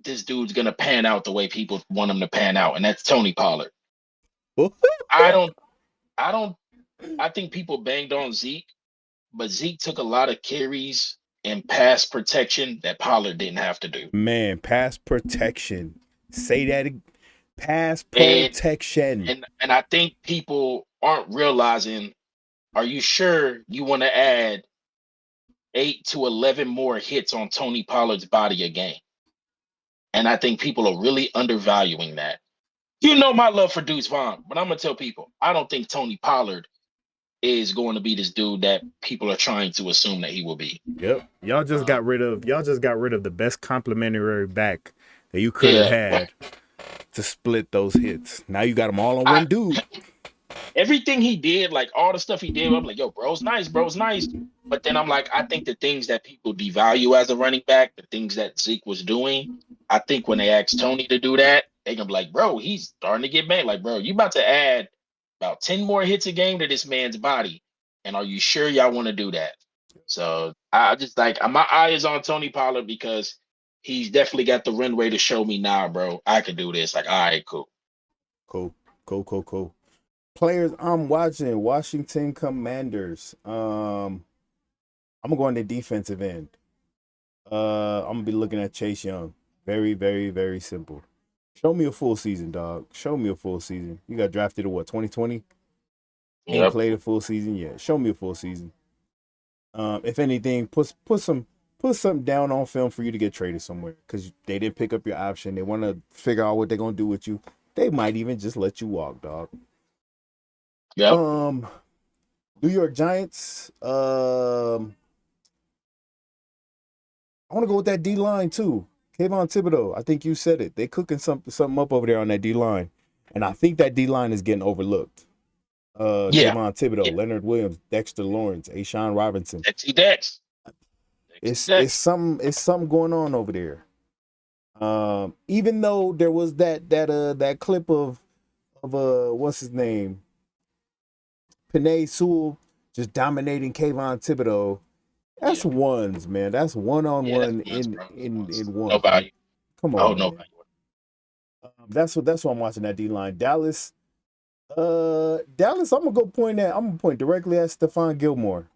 this dude's gonna pan out the way people want him to pan out, and that's Tony Pollard. I don't, I don't, I think people banged on Zeke, but Zeke took a lot of carries and pass protection that Pollard didn't have to do. Man, pass protection. Say that. Pass And protection. and I think people aren't realizing, are you sure you want to add 8 to 11 more hits on Tony Pollard's body a game? And I think people are really undervaluing that. You know my love for Deuce Vaughn, but I'm gonna tell people I don't think Tony Pollard is going to be this dude that people are trying to assume that he will be. Yep. Y'all just got rid of the best complimentary back that you could have Yeah, had to split those hits. Now you got them all on I one dude. everything he did, like all the stuff he did, I'm like, yo, bro's nice. But then I'm like, I think the things that people devalue as a running back, the things that Zeke was doing, I think when they ask Tony to do that, they gonna be like, bro, he's starting to get banged. Like, bro, you about to add about 10 more hits a game to this man's body. And are you sure y'all want to do that? So I just like my eye is on Tony Pollard because he's definitely got the runway to show me now, bro. I could do this. Like, all right, cool. Cool. Players I'm watching, Washington Commanders. I'm gonna go on the defensive end. I'm gonna be looking at Chase Young. Very, very, very simple. Show me a full season, dog. Show me a full season. You got drafted in what, 2020? Ain't Yep. played a full season yet. Show me a full season. If anything, put something down on film for you to get traded somewhere because they didn't pick up your option. They want to figure out what they're gonna do with you. They might even just let you walk, dog. Yep. New York Giants. I want to go with that D line too. Kayvon Thibodeau. I think you said it. They cooking something up over there on that D line, and I think that D line is getting overlooked. Yeah. Kayvon Thibodeau, Yeah. Leonard Williams, Dexter Lawrence, Ashawn Robinson. Dexy Dex. It's something going on over there. Even though there was that clip of what's his name, Penei Sewell just dominating Kayvon Thibodeau. That's ones, man. That's one-on-one in one. No value. Come Oh, on, no man. value. That's what I'm watching that D line. Dallas. Dallas. I'm gonna point directly at Stephon Gilmore.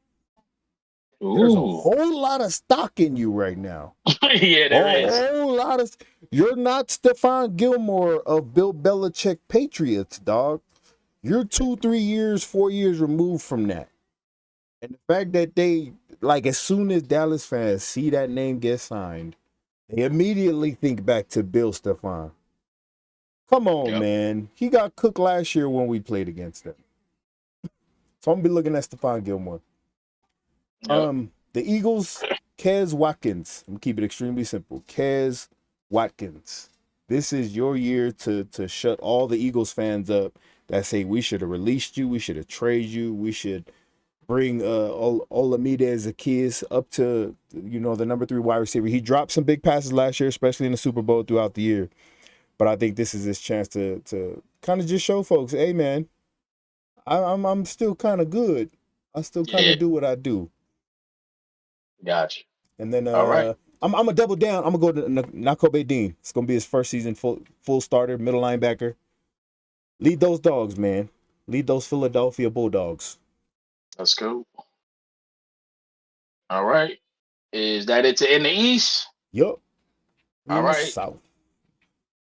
There's a Ooh. whole lot of stock in you right now. Yeah, there is. A whole lot of. You're not Stephon Gilmore of Bill Belichick Patriots, dog. You're 2, 3 years, 4 years removed from that. And the fact that they, like, as soon as Dallas fans see that name get signed, they immediately think back to Bill Stephon. Come on, Yep. man. He got cooked last year when we played against them. So I'm gonna be looking at Stephon Gilmore. Yep. The Eagles, Kez Watkins. I'm gonna keep it extremely simple. Kez Watkins. This is your year to shut all the Eagles fans up that say we should have released you, we should have traded you, we should bring Olamide Zaccheaus up to the number 3 wide receiver. He dropped some big passes last year, especially in the Super Bowl throughout the year. But I think this is his chance to kind of just show folks, hey man, I'm still kind of good. I still kind Yeah. of do what I do. Gotcha. And then All right. I'm gonna double down. I'm gonna go to Nakobe Dean. It's gonna be his first season full starter, middle linebacker. Lead those dogs, man. Lead those Philadelphia Bulldogs. Let's go. All right. Is that it to in the East? Yup. We All in the right. South.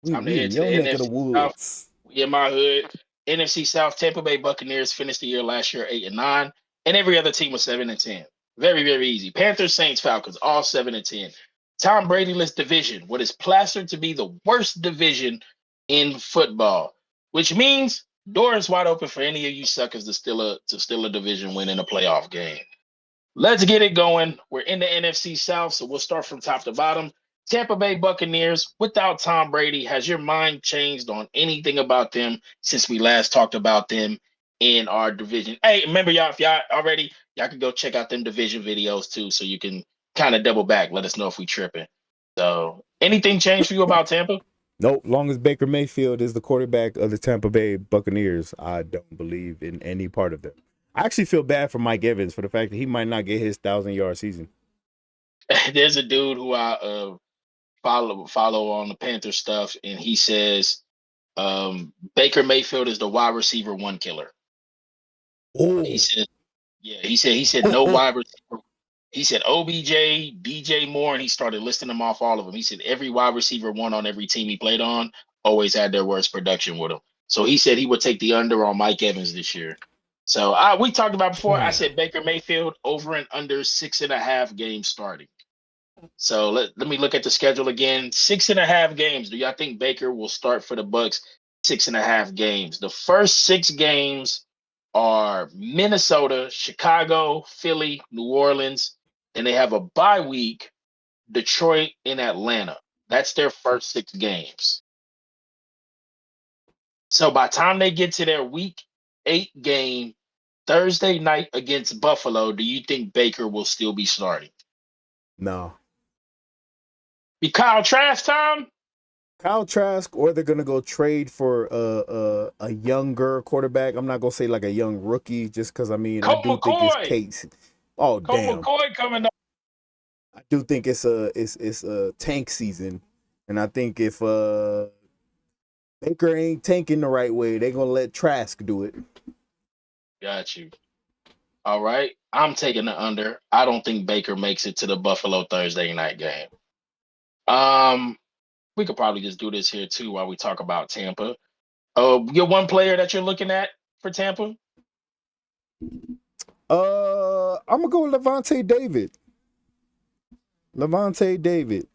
Time to We head in to the your neck of the NFC South. woods. We in my hood. NFC South, Tampa Bay Buccaneers finished the year last year 8-9, and every other team was 7-10. Very, very easy. Panthers, Saints, Falcons, all 7-10. Tom Brady-less division, what is plastered to be the worst division in football, which means doors wide open for any of you suckers to steal a division win in a playoff game. Let's get it going. We're in the NFC South, so we'll start from top to bottom. Tampa Bay Buccaneers without Tom Brady. Has your mind changed on anything about them since we last talked about them in our division? Hey, remember y'all, if y'all already, y'all can go check out them division videos too, so you can kind of double back. Let us know if we tripping. So, anything changed for you about Tampa? Nope. Long as Baker Mayfield is the quarterback of the Tampa Bay Buccaneers, I don't believe in any part of them. I actually feel bad for Mike Evans for the fact that he might not get his 1,000-yard season. There's a dude who I follow on the Panther stuff, and he says Baker Mayfield is the wide receiver one killer. He Oh, said, yeah, he said no wide receiver. He said OBJ, DJ Moore, and he started listing them off, all of them. He said every wide receiver one on every team he played on always had their worst production with him. So he said he would take the under on Mike Evans this year. So we talked about before. I damn. said Baker Mayfield over and under 6.5 games starting. So let me look at the schedule again. 6.5 games. Do y'all think Baker will start for the Bucks 6.5 games? The first 6 games are Minnesota, Chicago, Philly, New Orleans. Then they have a bye week, Detroit and Atlanta. That's their first 6 games. So by the time they get to their week 8 game Thursday night against Buffalo, do you think Baker will still be starting? No. Be Kyle Trask time? Kyle Trask, or they're gonna go trade for a younger quarterback. I'm not gonna say like a young rookie, just because I Colt do think it's McCoy. case. Oh Colt damn, McCoy coming up. I do think it's a tank season, and I think if Baker ain't tanking the right way, they gonna let Trask do it. Got you. All right. I'm taking the under. I don't think Baker makes it to the Buffalo Thursday night game. Um, we could probably just do this here too while we talk about Tampa. Your one player that you're looking at for Tampa? I'm gonna go with Levante David. Levante David.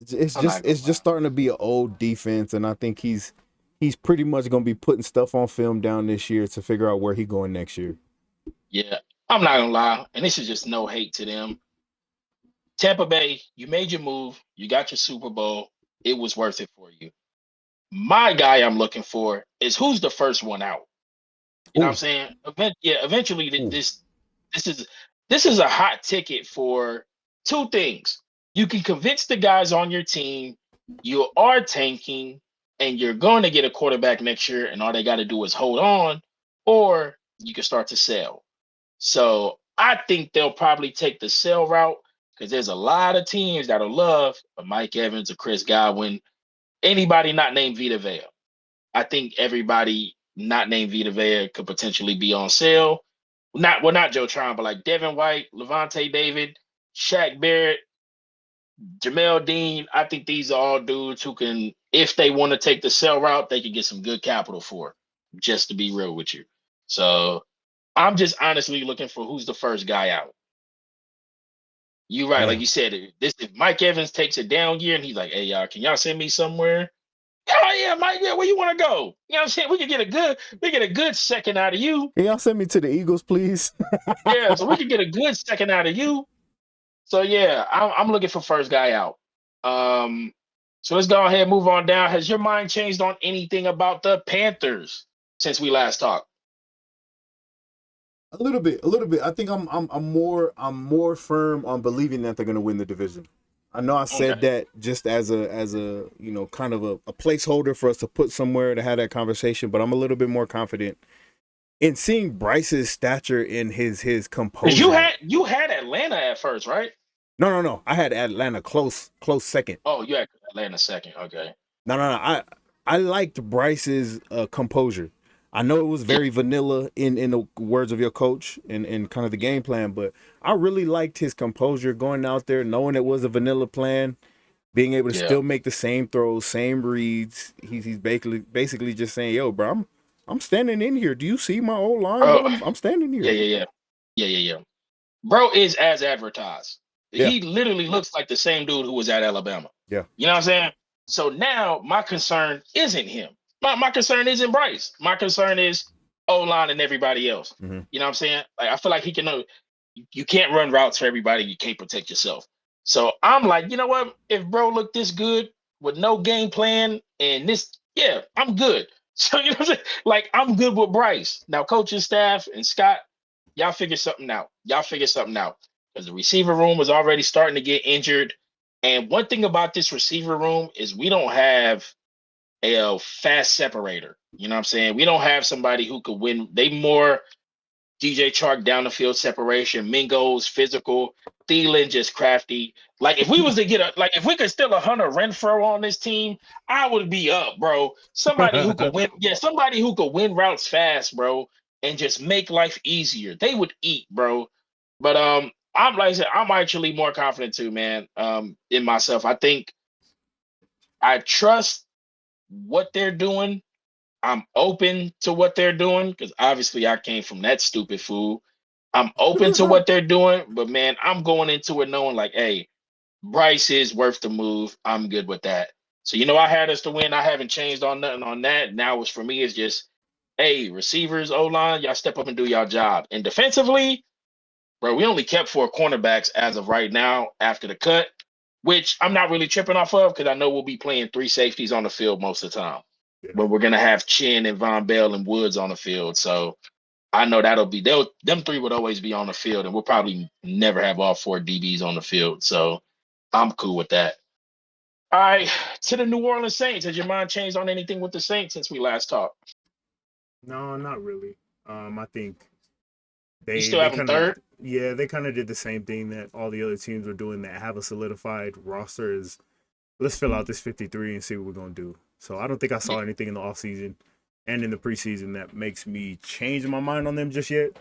It's I'm just not gonna it's lie. just starting to be an old defense, and I think he's pretty much gonna be putting stuff on film down this year to figure out where he going next year. Yeah, I'm not gonna lie. And this is just no hate to them. Tampa Bay, you made your move. You got your Super Bowl. It was worth it for you. My guy I'm looking for is who's the first one out. You know what I'm Ooh, saying? Eventually ooh. this is this is a hot ticket for two things. You can convince the guys on your team you are tanking and you're going to get a quarterback next year, and all they got to do is hold on, or you can start to sell. So I think they'll probably take the sell route because there's a lot of teams that'll love a Mike Evans, a Chris Godwin, anybody not named Vita Vea. I think everybody not named Vita Vea could potentially be on sale. Not Joe Tron, but like Devin White, Levante David, Shaq Barrett, Jamel Dean. I think these are all dudes who can, if they want to take the sell route, they can get some good capital for. just to be real with you. So I'm just honestly looking for who's the first guy out. You right, like Man, you said, if Mike Evans takes a down year and he's like, hey y'all, can y'all send me somewhere? Oh yeah, Mike, yeah, where you want to go? You know what I'm saying? We get a good second out of you. can y'all send me to the Eagles, please? Yeah, so we can get a good second out of you. So yeah, I'm looking for first guy out. Um, so let's go ahead and move on down. Has your mind changed on anything about the Panthers since we last talked? A little bit, a little bit. I think I'm more firm on believing that they're gonna win the division. I know I said Okay. that just as a kind of a placeholder for us to put somewhere to have that conversation, but I'm a little bit more confident in seeing Bryce's stature in his Because composure. you had Atlanta at first, right? No. I had Atlanta close second. Oh, you had Atlanta second. Okay. No. I liked Bryce's composure. I know it was Yeah. very vanilla in the words of your coach and kind of the game plan, but I really liked his composure going out there, knowing it was a vanilla plan, being able to Yeah. still make the same throws, same reads. He's basically just saying, "Yo, bro, I'm standing in here. Do you see my old line, Bro. bro? I'm standing Yeah, here." yeah, yeah. Yeah. Bro is as advertised. Yeah, He literally looks like the same dude who was at Alabama. yeah. You know what I'm saying? So now my concern isn't him. My concern isn't Bryce. My concern is O-line and everybody else. Mm-hmm. You know what I'm saying? Like I feel like he can know you can't run routes for everybody. You can't protect yourself. So I'm like, you know what? If bro look this good with no game plan and this, yeah, I'm good. So you know what I'm saying? Like I'm good with Bryce. Now coaching staff and Scott, y'all figure something out. Y'all figure something out. Because the receiver room was already starting to get injured. And one thing about this receiver room is we don't have a fast separator. You know what I'm saying? We don't have somebody who could win. They more DJ Chark down the field separation, Mingo's physical, Thielen just crafty. Like if we was to get if we could steal a Hunter Renfro on this team, I would be up, bro. Somebody who could win, yeah, somebody who could win routes fast, bro, and just make life easier. They would eat, bro. But I'm like I said, I'm actually more confident too, man. In myself. I think I trust what they're doing. I'm open to what they're doing because obviously I came from that stupid fool. I'm open to what they're doing, but man, I'm going into it knowing like, hey, Bryce is worth the move. I'm good with that. So I had us to win. I haven't changed on nothing on that. Now it's for me, it's just, hey, receivers, O line, y'all step up and do y'all job. And defensively, bro, we only kept 4 cornerbacks as of right now after the cut, which I'm not really tripping off of because I know we'll be playing 3 safeties on the field most of the time. Yeah. But we're gonna have Chin and Von Bell and Woods on the field. So I know them three would always be on the field, and we'll probably never have all 4 DBs on the field. So I'm cool with that. All right, to the New Orleans Saints. Has your mind changed on anything with the Saints since we last talked? No, not really. I think You they still they have them kind of third? they kind of did the same thing that all the other teams are doing that have a solidified roster. Is let's fill out this 53 and see what we're gonna do. So I don't think I Yeah, saw anything in the offseason and in the preseason that makes me change my mind on them just yet.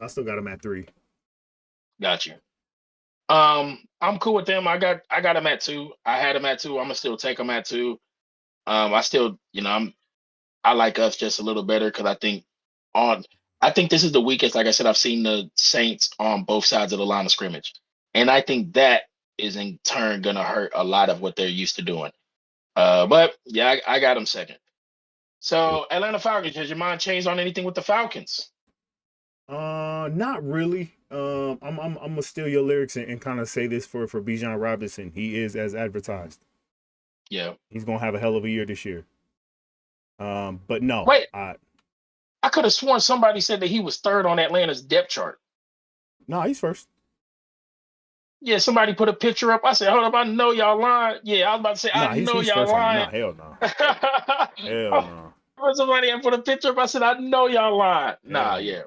I still got them at 3. got you. I'm cool with them. I got them at 2. I had them at 2. I'm gonna still take them at 2. I still, I like us just a little better because on I think this is the weakest, like I said, I've seen the Saints on both sides of the line of scrimmage. And I think that is in turn gonna hurt a lot of what they're used to doing. But yeah, I got them second. So Atlanta Falcons, has your mind changed on anything with the Falcons? Not really. I'm gonna steal your lyrics and kind of say this for Bijan Robinson. He is as advertised. Yeah. He's gonna have a hell of a year this year. But no, Wait, I could have sworn somebody said that he was third on Atlanta's depth chart. no, he's first. Yeah, somebody put a picture up. I said, hold up, I know y'all lying. Yeah, I was about to say, I Nah, know he's y'all first on. lying. Nah, hell no, hell Oh, no, somebody had put a picture up. I said, I know y'all lying. Nah, hell yeah,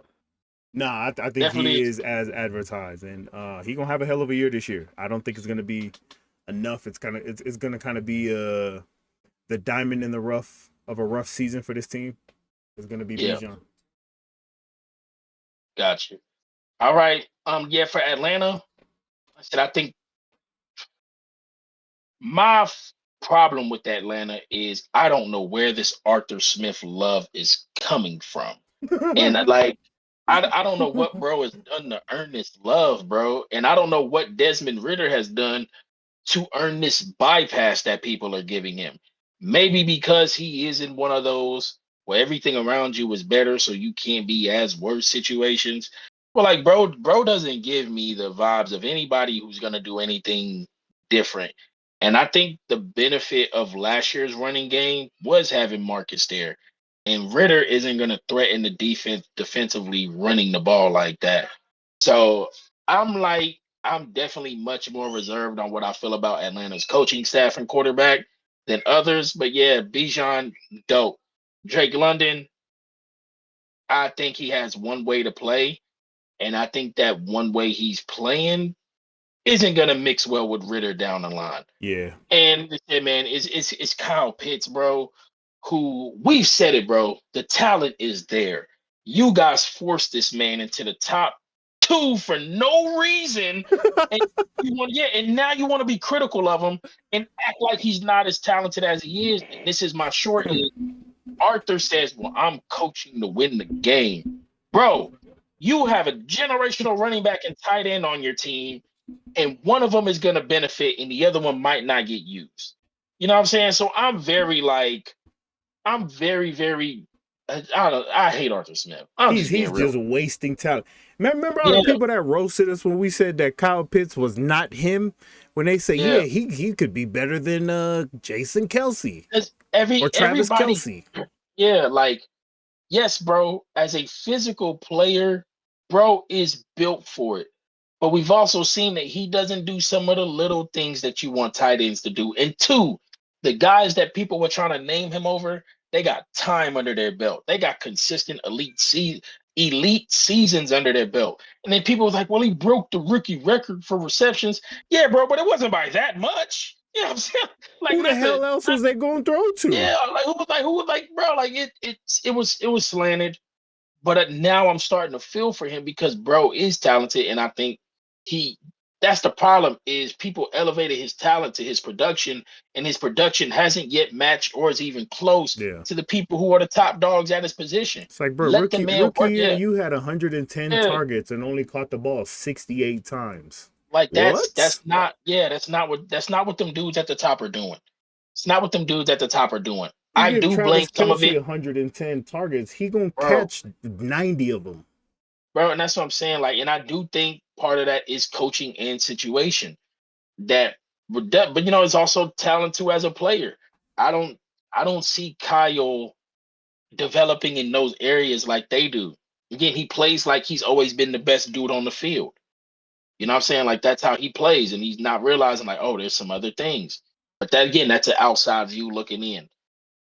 no. Nah, I think he definitely. is as advertised, and he gonna have a hell of a year this year. I don't think it's gonna be enough. It's gonna kind of be the diamond in the rough of a rough season for this team. It's gonna be Yeah, Bijan. got you. All right. Yeah, for Atlanta, I said I think my problem with Atlanta is I don't know where this Arthur Smith love is coming from. And like I don't know what bro has done to earn this love, bro. And I don't know what Desmond Ritter has done to earn this bypass that people are giving him. Maybe because he is in one of those where everything around you is better, so you can't be as worse situations. But like, bro doesn't give me the vibes of anybody who's gonna do anything different. And I think the benefit of last year's running game was having Marcus there. And Ritter isn't gonna threaten the defense defensively running the ball like that. So I'm like, I'm definitely much more reserved on what I feel about Atlanta's coaching staff and quarterback than others. But yeah, Bijan, dope. Drake London, I think he has one way to play. And I think that one way he's playing isn't gonna mix well with Ritter down the line. Yeah. And yeah, man, it's Kyle Pitts, bro, who we've said it, bro. The talent is there. You guys forced this man into the top two for no reason. And you want, yeah, and now you want to be critical of him and act like he's not as talented as he is. And this is my short is Arthur says, well, I'm coaching to win the game. Bro, you have a generational running back and tight end on your team, and one of them is going to benefit and the other one might not get used. You know what I'm saying? So I'm very like, I'm very, very, I don't know. I hate Arthur Smith. I'm He's just being real. just wasting talent. Remember all Yeah, the people that roasted us when we said that Kyle Pitts was not him? When they say, yeah, yeah. he could be better than Jason Kelsey or Travis Everybody, Kelsey. yeah, like, yes, bro, as a physical player, bro is built for it. But we've also seen that he doesn't do some of the little things that you want tight ends to do. And two, the guys that people were trying to name him over, they got time under their belt. They got consistent elite seasons under their belt. And then people was like, well, he broke the rookie record for receptions. Yeah, bro, but it wasn't by that much. You know what I'm saying? Like, Who the hell else was they going to throw to? yeah, like who was like, bro, like it was slanted. But now I'm starting to feel for him because bro is talented, and I think he that's the problem is people elevated his talent to his production, and his production hasn't yet matched or is even close Yeah. to the people who are the top dogs at his position. It's like, bro, Let the man rookie work. year, Yeah, you had 110 yeah. targets and only caught the ball 68 times. Like What? that's not what them dudes at the top are doing. It's not what them dudes at the top are doing. You I give do blame Travis some of Kelsey it, 110 targets, he gonna bro. catch 90 of them. Bro, and that's what I'm saying. Like, and I do think part of that is coaching and situation. But you know, it's also talent too as a player. I don't I don't see Kyle developing in those areas like they do. Again, he plays like he's always been the best dude on the field. You know what I'm saying? Like that's how he plays, and he's not realizing like, oh, there's some other things. But that again, that's an outside view looking in.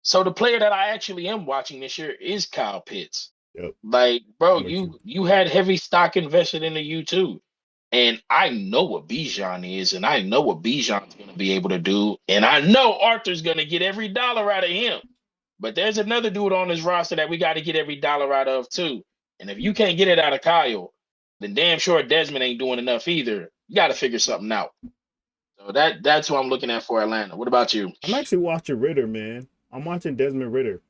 So the player that I actually am watching this year is Kyle Pitts. Yep, Like, bro, I'm with you. you had heavy stock invested into you too. And I know what Bijan is, and I know what Bijan's gonna be able to do. And I know Arthur's gonna get every dollar out of him. But there's another dude on this roster that we got to get every dollar out of too. And if you can't get it out of Kyle, then damn sure Desmond ain't doing enough either. You got to figure something out. So that's what I'm looking at for Atlanta. What about you? I'm actually watching Ritter, man. I'm watching Desmond Ritter.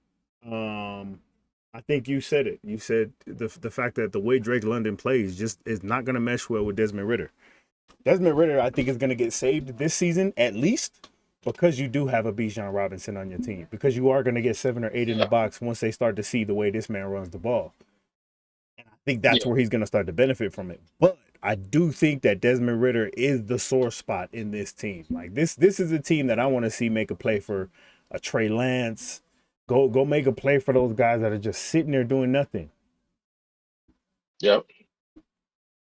I think you said it. You said the fact that the way Drake London plays just is not going to mesh well with Desmond Ritter. Desmond Ritter, I think, is going to get saved this season at least because you do have a Bijan Robinson on your team. Because you are going to get 7 or 8 in the box once they start to see the way this man runs the ball. And I think that's Yeah. where he's going to start to benefit from it. But I do think that Desmond Ritter is the sore spot in this team. Like this is a team that I want to see make a play for a Trey Lance. Go make a play for those guys that are just sitting there doing nothing. Yep.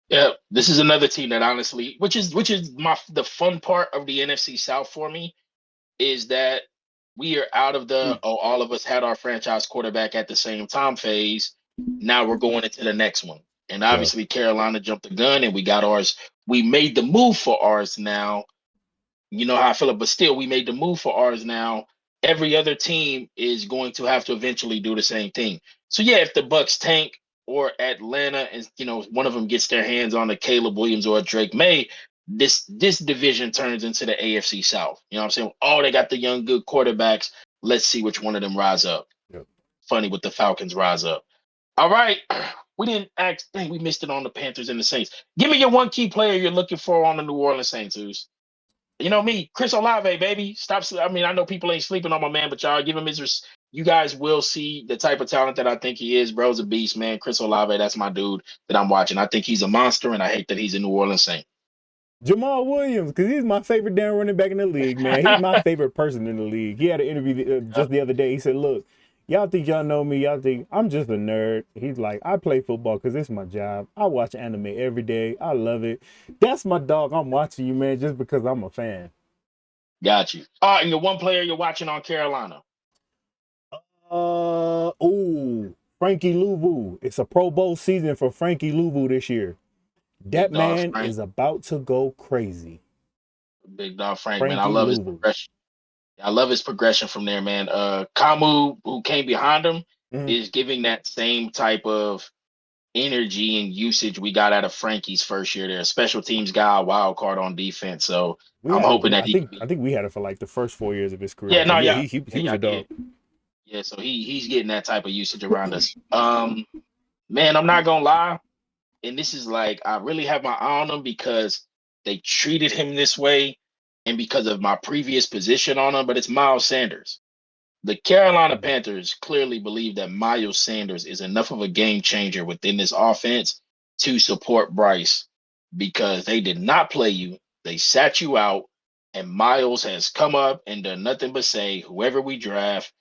Yep. This is another team that honestly, which is the fun part of the NFC South for me, is that we are out of the all of us had our franchise quarterback at the same time phase. Now we're going into the next one. And Yeah. obviously Carolina jumped the gun and we got ours. We made the move for ours now. You know how I feel, but still we made the move for ours now. Every other team is going to have to eventually do the same thing. So yeah, if the Bucks tank or Atlanta and one of them gets their hands on a Caleb Williams or a Drake May, this division turns into the AFC South. You know what I'm saying? Oh, they got the young good quarterbacks. Let's see which one of them rise up. Yep. Funny with the Falcons rise up. All right. We didn't ask. Dang, we missed it on the Panthers and the Saints. Give me your one key player you're looking for on the New Orleans Saints, who's you know me, Chris Olave, baby. Stop. I mean, I know people ain't sleeping on my man, but y'all give him his. You guys will see the type of talent that I think he is. Bro's a beast, man. Chris Olave, that's my dude that I'm watching. I think he's a monster, and I hate that he's a New Orleans Saint. Jamal Williams, because he's my favorite damn running back in the league, man. He's my favorite person in the league. He had an interview just the other day. He said, look, y'all think y'all know me. Y'all think I'm just a nerd. He's like, I play football because it's my job. I watch anime every day. I love it. That's my dog. I'm watching you, man, just because I'm a fan. Got you. And the one player you're watching on Carolina. Frankie Louvu. It's a Pro Bowl season for Frankie Louvu this year. That man is about to go crazy. Big dog Frank, Frankie man. I love Louvu. his progression. I love his progression from there, man. Kamu, who came behind him, is giving that same type of energy and usage we got out of Frankie's first year there. Special teams guy, wild card on defense. So I'm hoping that I think we had it for like the first 4 years of his career. Yeah, no, yeah. He was a dog. Yeah, so he's getting that type of usage around us. Man, I'm not gonna lie, and this is like I really have my eye on him because they treated him this way, and because of my previous position on him. But it's Miles Sanders. The Carolina Panthers clearly believe that Miles Sanders is enough of a game changer within this offense to support Bryce because they did not play you. They sat you out, and Miles has come up and done nothing but say, whoever we draft,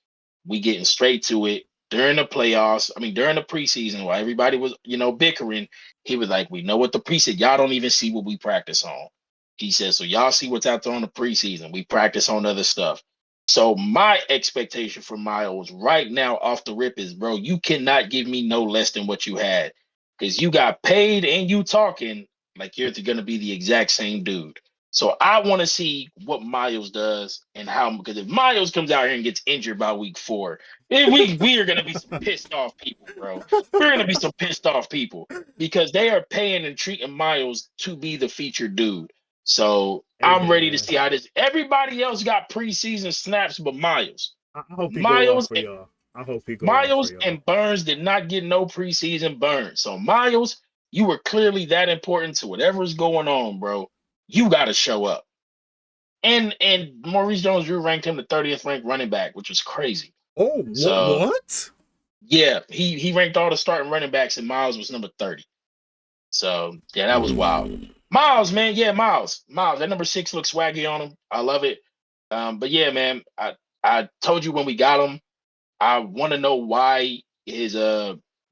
we getting straight to it. During the playoffs, I mean, during the preseason, while everybody was, bickering, he was like, we know what the preseason, y'all don't even see what we practice on. He says, so y'all see what's out there on the preseason. We practice on other stuff. So my expectation for Miles right now off the rip is, bro, you cannot give me no less than what you had because you got paid and you talking like you're going to be the exact same dude. So I want to see what Miles does and how, because if Miles comes out here and gets injured by week 4, we are going to be some pissed off people, bro. We're going to be some pissed off people because they are paying and treating Miles to be the featured dude. So I'm ready to see how this. Everybody else got preseason snaps, but Miles. I hope he go off for y'all. I hope he go Miles off for y'all. and Burns did not get no preseason burn. So Miles, you were clearly that important to whatever's going on, bro. You got to show up. And Maurice Jones-Drew ranked him the 30th ranked running back, which was crazy. Oh, so, what? Yeah, he ranked all the starting running backs, and Miles was number 30. So yeah, that was wild. Miles, man, yeah, Miles. That number 6 looks swaggy on him. I love it. But yeah, man, I told you when we got him, I want to know why his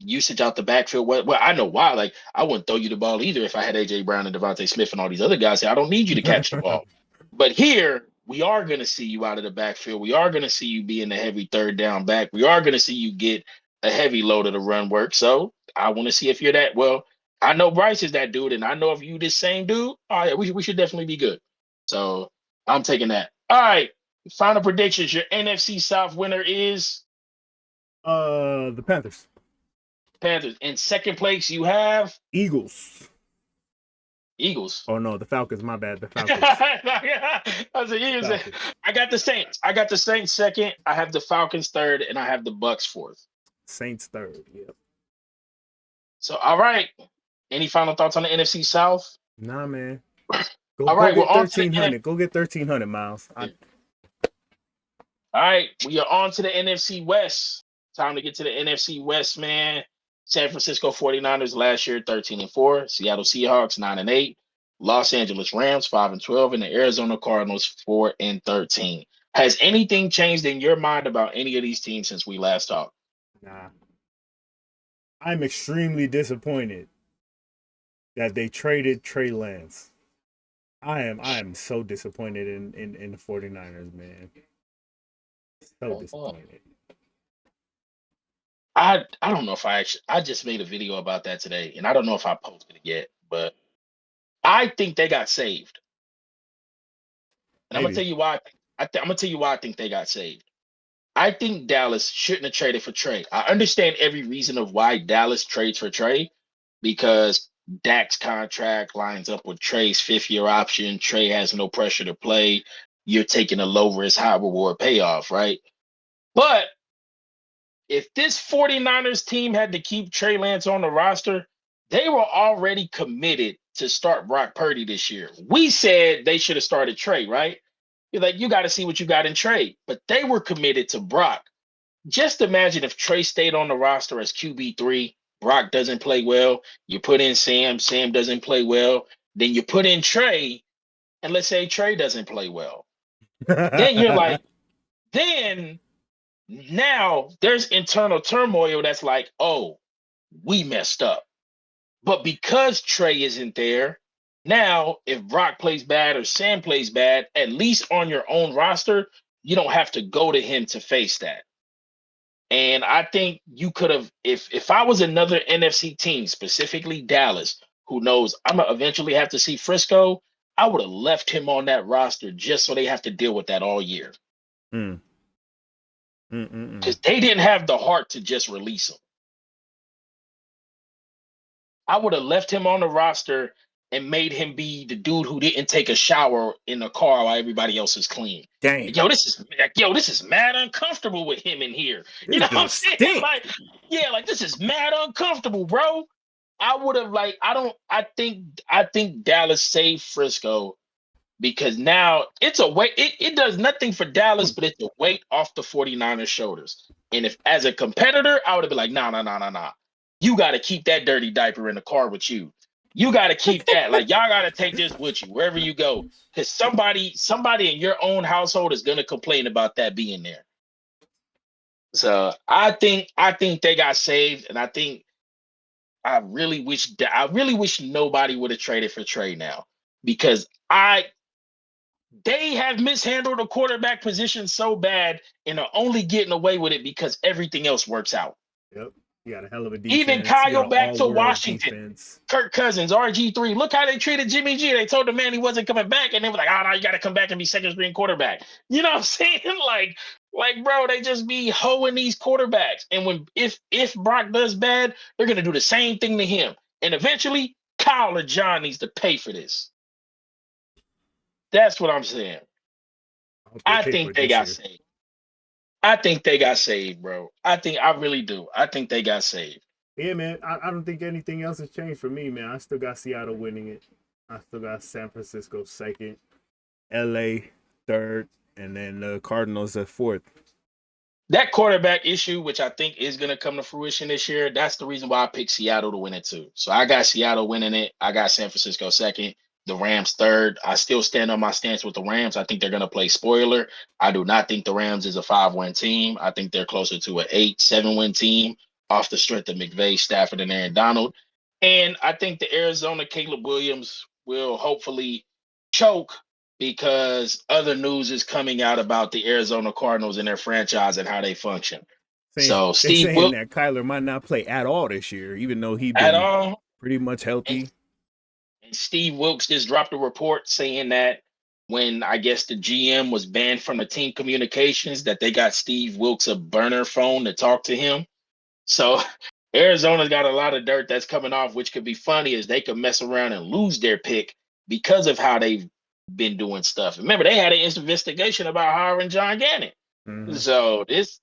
usage out the backfield. Well, I know why. Like, I wouldn't throw you the ball either if I had AJ Brown and Devontae Smith and all these other guys. I don't need you to catch the ball. But here, we are going to see you out of the backfield. We are going to see you being a heavy third down back. We are going to see you get a heavy load of the run work. So I want to see if you're that. Well, I know Bryce is that dude, and I know if you this same dude, all right, we should definitely be good. So I'm taking that. All right, final predictions. Your NFC South winner is the Panthers. Panthers. In second place, you have Eagles. Oh no, the Falcons. My bad. The Falcons. I said Eagles. Falcons. I got the Saints. Second. I have the Falcons third, and I have the Bucks fourth. Saints third. Yep. So all right. Any final thoughts on the NFC South? Nah, man. All right, we're on 1300. Go get 1300, Miles. All right, we are on to the NFC West. Time to get to the NFC West, man. San Francisco 49ers last year 13-4, Seattle Seahawks 9-8, Los Angeles Rams 5-12, and the Arizona Cardinals 4-13. Has anything changed in your mind about any of these teams since we last talked? Nah. I'm extremely disappointed that they traded Trey Lance. I am so disappointed in the 49ers, man. So disappointed. I don't know if I just made a video about that today, and I don't know if I posted it yet, but I think they got saved. And I'm gonna tell you why. I'm gonna tell you why I think they got saved. I think Dallas shouldn't have traded for Trey. I understand every reason of why Dallas trades for Trey, because Dak's contract lines up with Trey's 5th-year option. Trey has no pressure to play. You're taking a low risk, high reward payoff, right? But if this 49ers team had to keep Trey Lance on the roster, they were already committed to start Brock Purdy this year. We said they should have started Trey, right? You're like, you got to see what you got in Trey. But they were committed to Brock. Just imagine if Trey stayed on the roster as QB3, Brock doesn't play well, you put in Sam, Sam doesn't play well, then you put in Trey, and let's say Trey doesn't play well. Then you're like, then now there's internal turmoil that's like, oh, we messed up. But because Trey isn't there, now if Brock plays bad or Sam plays bad, at least on your own roster, you don't have to go to him to face that. And I think you could have, if I was another NFC team, specifically Dallas, who knows I'm gonna eventually have to see Frisco, I would have left him on that roster just so they have to deal with that all year. Because they didn't have the heart to just release him. I would have left him on the roster and made him be the dude who didn't take a shower in the car while everybody else is clean. Dang. This is mad uncomfortable with him in here. This You know what I'm stink. saying? Like this is mad uncomfortable, bro. I would have I think Dallas saved Frisco because now it's a weight. It does nothing for Dallas, but it's a weight off the 49ers shoulders. And if as a competitor, I would have been like, nah. You got to keep that dirty diaper in the car with you. You got to keep that. Like, y'all got to take this with you wherever you go. Because somebody in your own household is going to complain about that being there. So I think they got saved. And I really wish nobody would have traded for Trey now. Because they have mishandled the quarterback position so bad and are only getting away with it because everything else works out. Yep. You got a hell of a defense. Even Kyle back to Washington. Defense. Kirk Cousins, RG3. Look how they treated Jimmy G. They told the man he wasn't coming back, and they were like, "Oh no, you got to come back and be second string quarterback." You know what I'm saying? Like, bro, they just be hoeing these quarterbacks. And if Brock does bad, they're gonna do the same thing to him. And eventually, Kyle or John needs to pay for this. That's what I'm saying. I think they got saved. I think they got saved, bro. I really do. I think they got saved. Yeah, man. I don't think anything else has changed for me, man. I still got Seattle winning it. I still got San Francisco second, LA third, and then the Cardinals at fourth. That quarterback issue, which I think is going to come to fruition this year, that's the reason why I picked Seattle to win it too. So I got Seattle winning it. I got San Francisco second. The Rams third. I still stand on my stance with the Rams. I think they're going to play spoiler. I do not think the Rams is a 5-win team. I think they're closer to an 8-7-win team off the strength of McVay, Stafford, and Aaron Donald. And I think the Arizona Caleb Williams will hopefully choke because other news is coming out about the Arizona Cardinals and their franchise and how they function. So Steve saying that Kyler might not play at all this year, even though he's been pretty much healthy. And Steve Wilks just dropped a report saying that when I guess the GM was banned from the team communications, that they got Steve Wilks a burner phone to talk to him. So Arizona's got a lot of dirt that's coming off, which could be funny as they could mess around and lose their pick because of how they've been doing stuff. Remember, they had an investigation about hiring John Gannon. Mm-hmm. So this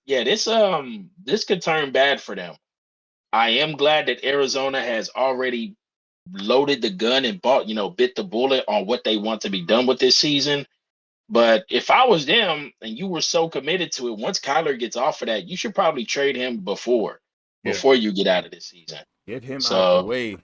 could turn bad for them. I am glad that Arizona has already loaded the gun and bit the bullet on what they want to be done with this season. But if I was them and you were so committed to it, once Kyler gets off of that, you should probably trade him before you get out of this season. Get him out the way.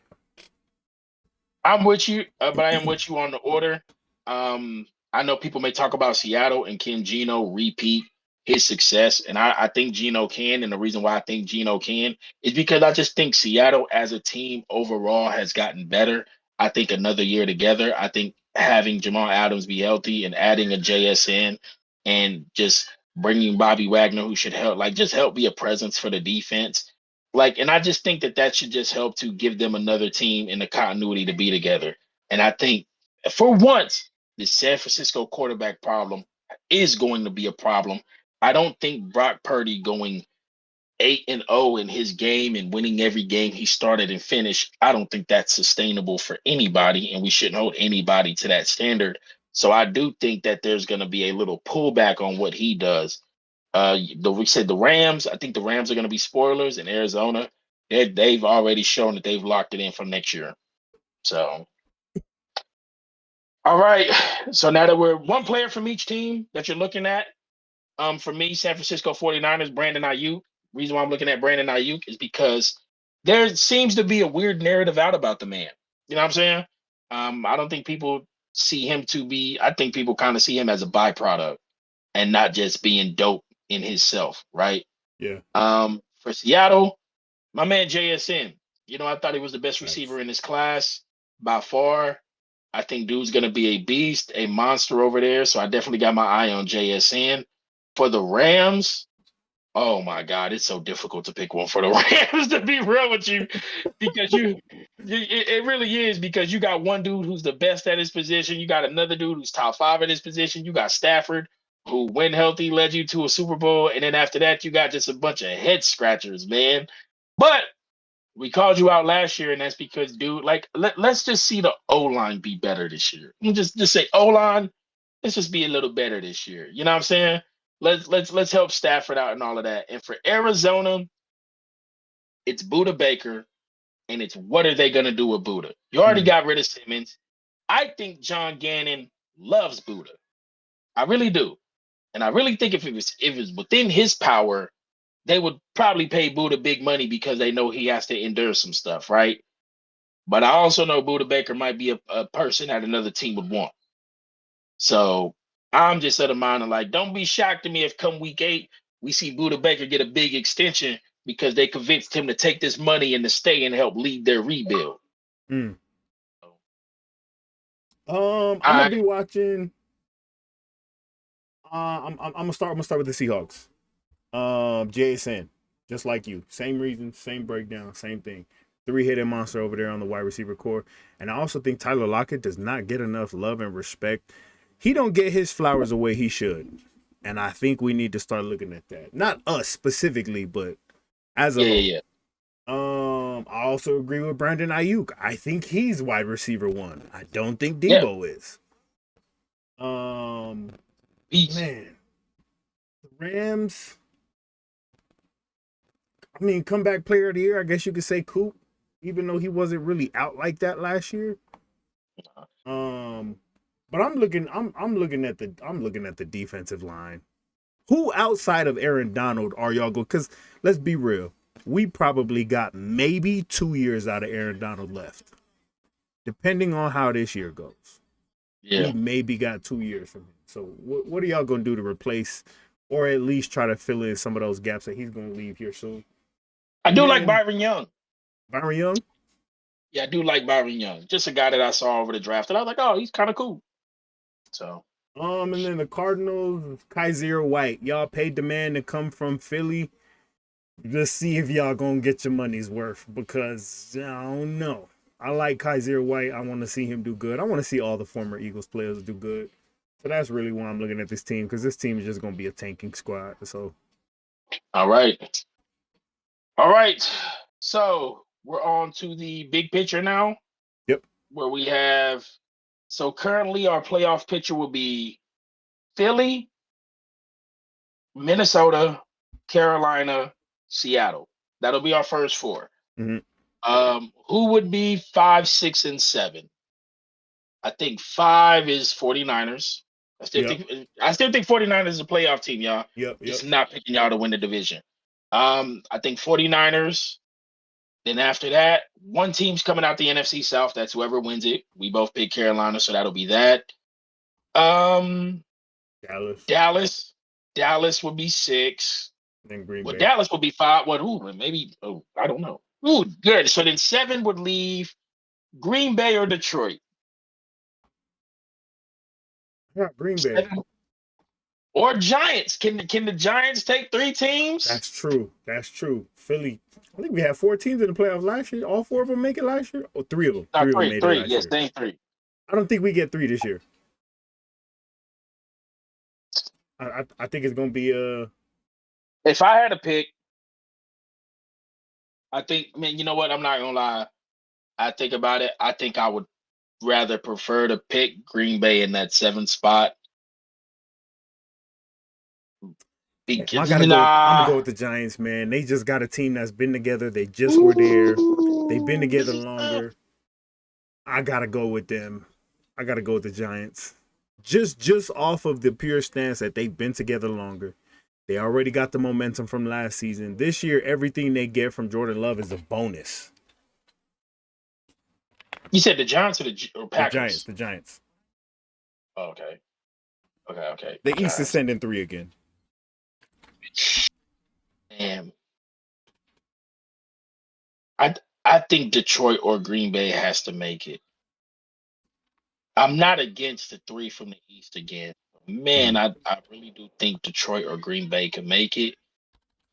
I'm with you, but I am with you on the order. I know people may talk about Seattle and can Geno repeat his success, and I think Geno can. And the reason why I think Geno can is because I just think Seattle as a team overall has gotten better. I think another year together, I think having Jamal Adams be healthy and adding a JSN and just bringing Bobby Wagner, who should help be a presence for the defense. And I just think that should just help to give them another team in the continuity to be together. And I think for once, the San Francisco quarterback problem is going to be a problem. I don't think Brock Purdy going 8-0 in his game and winning every game he started and finished, I don't think that's sustainable for anybody, and we shouldn't hold anybody to that standard. So I do think that there's going to be a little pullback on what he does. We said the Rams. I think the Rams are going to be spoilers in Arizona. They've already shown that they've locked it in for next year. So, all right. So now that we're one player from each team that you're looking at, for me, San Francisco 49ers, Brandon Ayuk. Reason why I'm looking at Brandon Ayuk is because there seems to be a weird narrative out about the man. You know what I'm saying? I don't think people see him to be, I think people kind of see him as a byproduct and not just being dope in himself, right? Yeah. For Seattle, my man JSN. I thought he was the best Nice. receiver in his class by far. I think dude's gonna be a beast, a monster over there. So I definitely got my eye on JSN. For the Rams, oh my God, it's so difficult to pick one for the Rams, to be real with you, because it really is, because you got one dude who's the best at his position. You got another dude who's top 5 at his position. You got Stafford, who, when healthy, led you to a Super Bowl. And then after that, you got just a bunch of head scratchers, man. But we called you out last year, and that's because, dude, like, let's just see the O-line be better this year. You just say O-line, let's just be a little better this year. You know what I'm saying? Let's help Stafford out and all of that. And for Arizona, it's Buda Baker, and it's what are they gonna do with Buda? You already Mm. got rid of Simmons. I think John Gannon loves Buda. I really do. And I really think if it was within his power, they would probably pay Buda big money because they know he has to endure some stuff, right? But I also know Buda Baker might be a person that another team would want. So I'm just of the mind of, like, don't be shocked to me if come week 8 we see Buda Baker get a big extension because they convinced him to take this money and to stay and help lead their rebuild. Mm. I'm All gonna right. be watching. I'm gonna start. I'm gonna start with the Seahawks. JSN, just like you, same reason, same breakdown, same thing. Three-headed monster over there on the wide receiver core, and I also think Tyler Lockett does not get enough love and respect. He don't get his flowers the way he should, and I think we need to start looking at that. Not us specifically, but as a Yeah, whole. yeah, I also agree with Brandon Ayuk. I think he's wide receiver 1. I don't think yeah. Debo is. Um, Beast. man, the Rams. I mean, comeback player of the year, I guess you could say Coop, even though he wasn't really out like that last year. Um, but I'm looking at the defensive line. Who outside of Aaron Donald are y'all going? Because let's be real, we probably got maybe 2 years out of Aaron Donald left, depending on how this year goes. We Yeah. maybe got 2 years from him. So what are y'all gonna do to replace, or at least try to fill in some of those gaps that he's gonna leave here soon? I And do like then Byron Young. Byron Young. Yeah, I do like Byron Young. Just a guy that I saw over the draft, and I was like, oh, he's kind of cool. So, And then the Cardinals, Kaiser White. Y'all paid the man to come from Philly. Just see if y'all gonna get your money's worth, because I don't know. I like Kaiser White. I want to see him do good. I want to see all the former Eagles players do good. So that's really why I'm looking at this team, because this team is just gonna be a tanking squad. So all right. All right. So we're on to the big picture now, yep. where we have, so currently our playoff picture will be Philly, Minnesota, Carolina, Seattle. That'll be our first 4. Mm-hmm. Who would be 5, 6, and 7? I think 5 is 49ers. Yep. I still think 49ers is a playoff team, y'all. Yep. Yep. Just not picking y'all to win the division. I think 49ers. Then after that, one team's coming out the NFC South. That's whoever wins it. We both pick Carolina, so that'll be that. Um, Dallas. Dallas. Dallas would be 6. Then Green Well, Bay. Dallas would be 5. What? Ooh, maybe. Oh, I don't know. Ooh, good. So then 7 would leave Green Bay or Detroit. Yeah, Green Bay. 7 or Giants. Can the Giants take 3 teams? That's true. That's true. Philly. I think we had 4 teams in the playoffs last year. All 4 of them make it last year. Or 3 of them. No, 3 of them 3. made it 3. last Yes, year. they 3. I don't think we get 3 this year. I think it's gonna be If I had to pick, I think, man, you know what? I'm not gonna lie. I think about it. I think I would rather prefer to pick Green Bay in that 7th spot. I Because gotta go. I'm gonna nah. go with the Giants, man. They just got a team that's been together. They just were there. They've been Ooh, this together is tough. longer. I gotta go with them. I gotta go with the Giants. Just off of the pure stance that they've been together longer. They already got the momentum from last season. This year, everything they get from Jordan Love is a bonus. You said the Giants or The Giants, Packers? the Giants. Oh, okay. Okay. The East is Giants. sending 3 again. Damn. I I think Detroit or Green Bay has to make it. I'm not against the 3 from the East again. Man, Mm. I really do think Detroit or Green Bay can make it.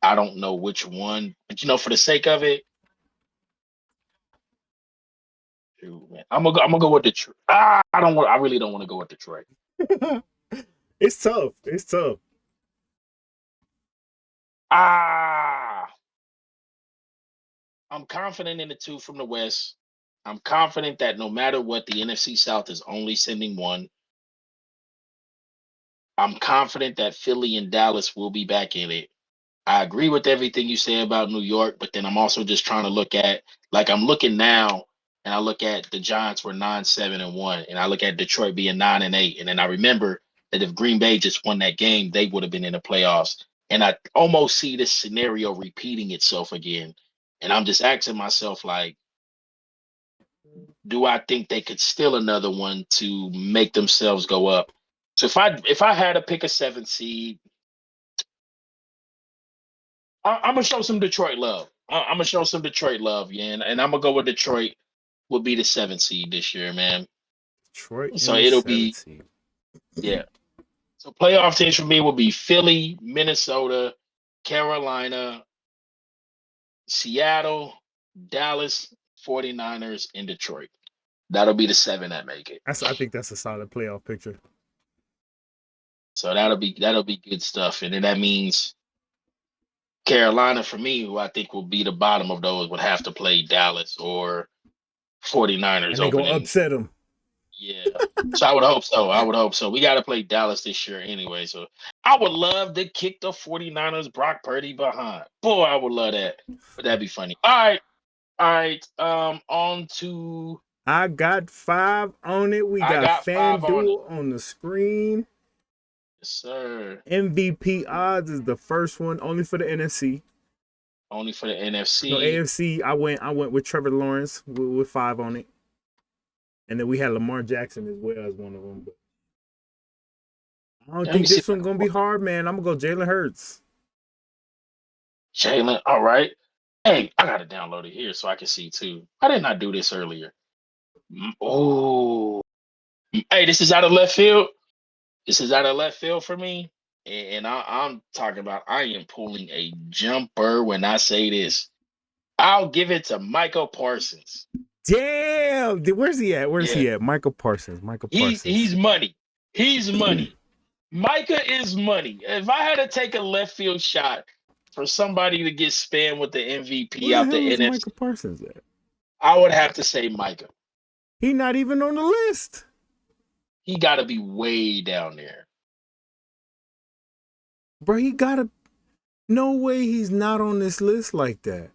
I don't know which one, but for the sake of it, shoot, man, I'm gonna go with Detroit. I really don't want to go with Detroit. It's tough. It's tough. Ah, I'm confident in the 2 from the West. I'm confident that no matter what, the NFC South is only sending 1. I'm confident that Philly and Dallas will be back in it. I agree with everything you say about New York, but then I'm also just trying to look at, like, I'm looking now, and I look at the Giants were 9-7-1, and I look at Detroit being 9-8, and then I remember that if Green Bay just won that game, they would have been in the playoffs. And I almost see this scenario repeating itself again. And I'm just asking myself, like, do I think they could steal another one to make themselves go up? So if I had to pick a 7th seed, I'm gonna show some Detroit love. I'm gonna show some Detroit love, yeah, and I'm gonna go with Detroit will be the 7th seed this year, man. Detroit in So the it'll 7th be, seed. yeah. So playoff teams for me will be Philly, Minnesota, Carolina, Seattle, Dallas, 49ers, and Detroit. That'll be the 7 that make it. I think that's a solid playoff picture. So that'll be good stuff. And then that means Carolina for me, who I think will be the bottom of those, would have to play Dallas or 49ers And they gonna opening. upset them. Yeah. So I would hope so. I would hope so. We got to play Dallas this year anyway. So I would love to kick the 49ers Brock Purdy behind. Boy, I would love that. But that'd be funny. All right. All right. On to I got 5 on it. We I got got 5 on it. FanDuel on the screen. Yes, sir. MVP odds is the first one, only for the NFC. Only for the No NFC. AFC. I went with Trevor Lawrence with 5 on it, and then we had Lamar Jackson as well as one of them. But I don't Let me think see this if I one's can gonna be pull up hard, man. I'm gonna go Jalen Hurts. Jalen. All right. Hey, I got to download it here so I can see too. Why didn't I do this earlier? Oh, hey, this is out of left field. This is out of left field for me. And I'm talking about I am pulling a jumper when I say this. I'll give it to Michael Parsons. Damn, where's he at? Where's Yeah, he at? Michael Parsons. Michael he's Parsons. money. He's money. Micah is money. If I had to take a left field shot for somebody to get spammed with the MVP Where the out the hell is NFC, Michael Parsons at? I would have to say Micah. He not even on the list. He got to be way down there. Bro, he gotta. No way he's not on this list like that.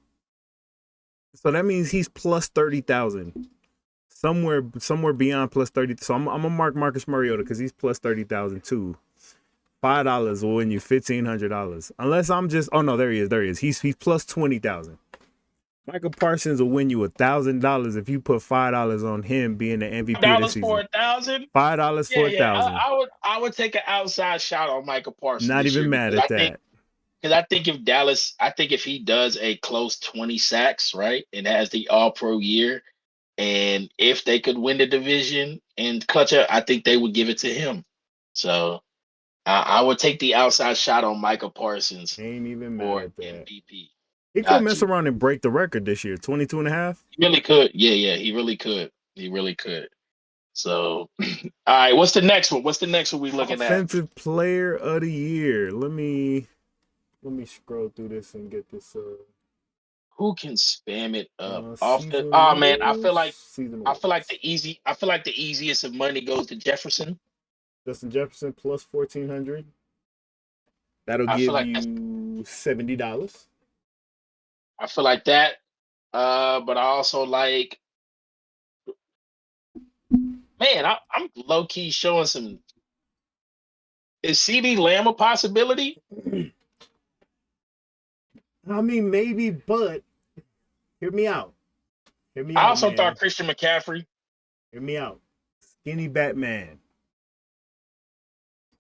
So that means he's plus 30,000. Somewhere beyond plus 30. So I'm gonna mark Marcus Mariota because he's plus 30,000 too. $5 will win you $1,500. Unless I'm just oh no, there he is. He's plus 20,000. Michael Parsons will win you $1,000 if you put $5 on him being the MVP of the $5 for season. 1,000. $5 Yeah, for yeah. 1,000. I would take an outside shot on Michael Parsons Not this even year mad because at I think that. because I think if Dallas, I think if he does a close 20 sacks, right, and has the All Pro year, and if they could win the division and clutch up, I think they would give it to him. So I would take the outside shot on Michael Parsons Ain't even mad for at that. MVP. He could Got mess you. around and break the record this year. 22 and a half. He really could. Yeah, he really could. He really could. So, all right, what's the next one? What's the next one we looking at? Offensive player of the year. Let me scroll through this and get this. Who can spam it up? Off the Season oh man, winners. Season awards. I feel like the easiest of money goes to Jefferson. Justin Jefferson plus 1,400. That'll I feel give like that's you $70. I feel like that. But I also like, man, I'm low key showing some. Is CD Lamb a possibility? I mean, maybe, but hear me out. Hear me I out, also thought man. Christian McCaffrey. Hear me out. Skinny Batman.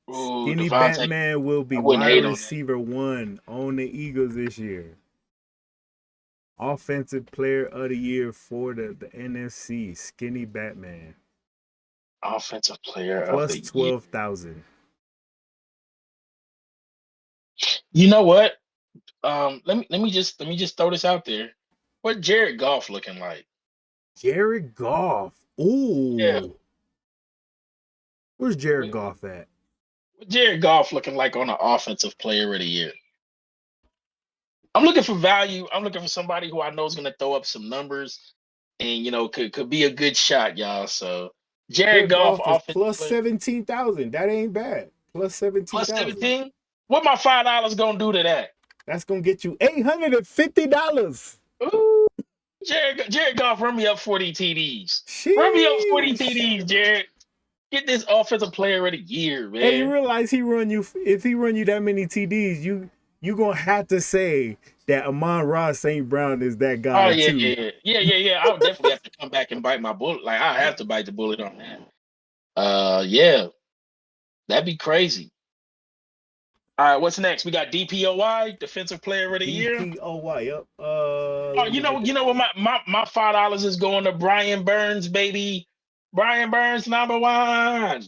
Ooh, Skinny Devontae. Batman will be I wouldn't wide hate on that. receiver 1 on the Eagles this year. Offensive player of the year for the NFC. Skinny Batman. Offensive player of Plus the year. 12,000. You know what? Let me just throw this out there. What Jared Goff looking like? Jared Goff. Yeah. Ooh. Where's Jared What Goff at? Jared Goff looking like on the offensive player of the year? I'm looking for value. I'm looking for somebody who I know is gonna throw up some numbers and could be a good shot, y'all. So Jared Jared Goff, Goff is offensive plus player, 17,000. That ain't bad. Plus plus 17,000. 17. What my $5 gonna do to that? That's gonna get you $850. Ooh, Jared Goff, run me up 40 TDs. Run me up 40 Sheesh. TDs, Jared. Get this offensive player of the year, Hey, you man. realize if he run you that many TDs, you gonna have to say that Amon-Ra St. Brown is that Oh guy yeah, too. yeah. I would definitely have to come back and bite my bullet. Like I have to bite the bullet on that. Yeah, that'd be crazy. All right, what's next? We got DPOY, Defensive Player of the Year. DPOY. Yep. Oh, Let me get you that. know what? My $5 is going to Brian Burns, baby. Brian Burns, number one.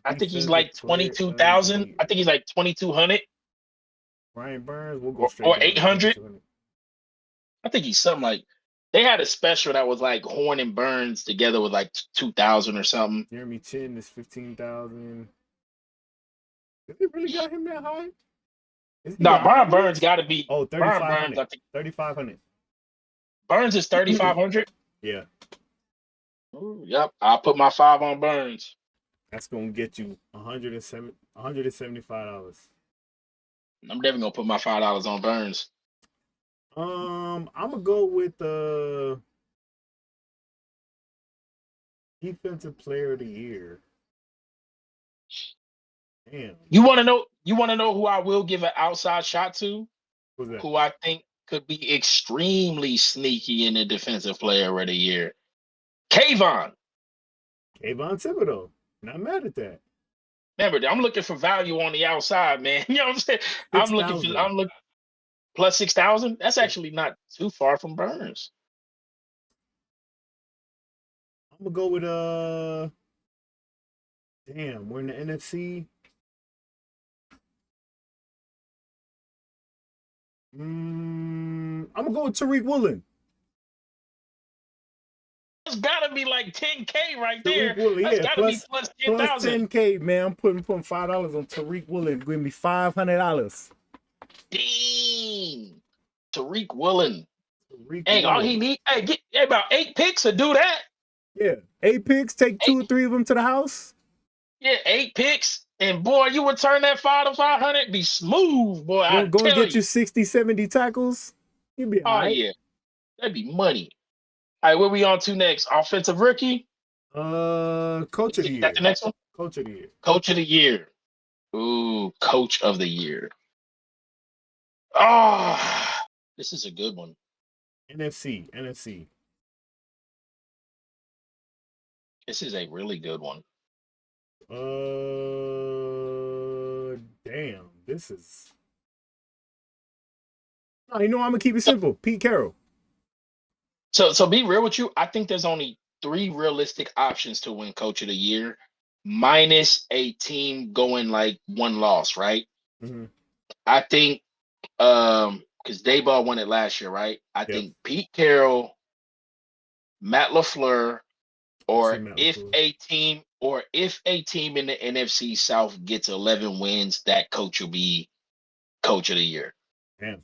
I think he's Defensive like player of the 22,000. I year. think he's like 2,200 Brian Burns, we'll go straight or down to 800. 2,200. I think he's something like. They had a special that was like Horn and Burns together with like 2,000 or something. Jeremy Chin is 15,000. Did they really got him that high? Is he No, higher Brian than Burns this? got to be Oh, Brian Burns. 3,500. I think 3,500. Burns is 3,500. Yeah, Yep, I'll put my 5 on Burns. that's gonna get you $175. I'm definitely gonna put my $5 on Burns. I'm gonna go with defensive player of the year. Damn, You want to know? You want to know who I will give an outside shot to? who's that? Who I think could be extremely sneaky in the Defensive Player of the Year? Kayvon. Kayvon Thibodeau. Not mad at that. Remember, I'm looking for value on the outside, man. You know what I'm saying? Six thousand. I'm looking plus 6,000. That's Yeah. actually not too far from Burns. I'm gonna go with Damn, we're in the NFC. I'm gonna go with Tariq Woolen. It's got to be like 10K right Tariq there. Woolen, That's yeah, got to be plus plus 10,000. 10K, man. I'm putting $5 on Tariq Woolen. Give me $500. Dang. Tariq Woolen. Tariq Hey, all he Woolen. need, get about 8 picks to do that. Yeah, 8 picks. Take 2 Eight, or 3 of them to the house. yeah, 8 picks. And boy, you would turn that 5 to 500, be smooth, boy. I Going to tell get you you. 60, 70 tackles. You'll be all Oh right. yeah, that'd be money. All right, where we on to next? Offensive rookie. Coach of the Is that year. the next one? Coach of the year. Coach of the year. Ooh, coach of the year. Oh, this is a good one. NFC. This is a really good one. Damn. This is. Oh, you know I'm gonna keep it simple. Pete Carroll. So be real with you. I think there's only 3 realistic options to win coach of the year, minus a team going like 1 loss, right? Mm-hmm. I think because Dayball won it last year, right? I Yep. think Pete Carroll, Matt LaFleur, I see or Matt if LaFleur. a team in the NFC South gets 11 wins, that coach will be coach of the year. Damn.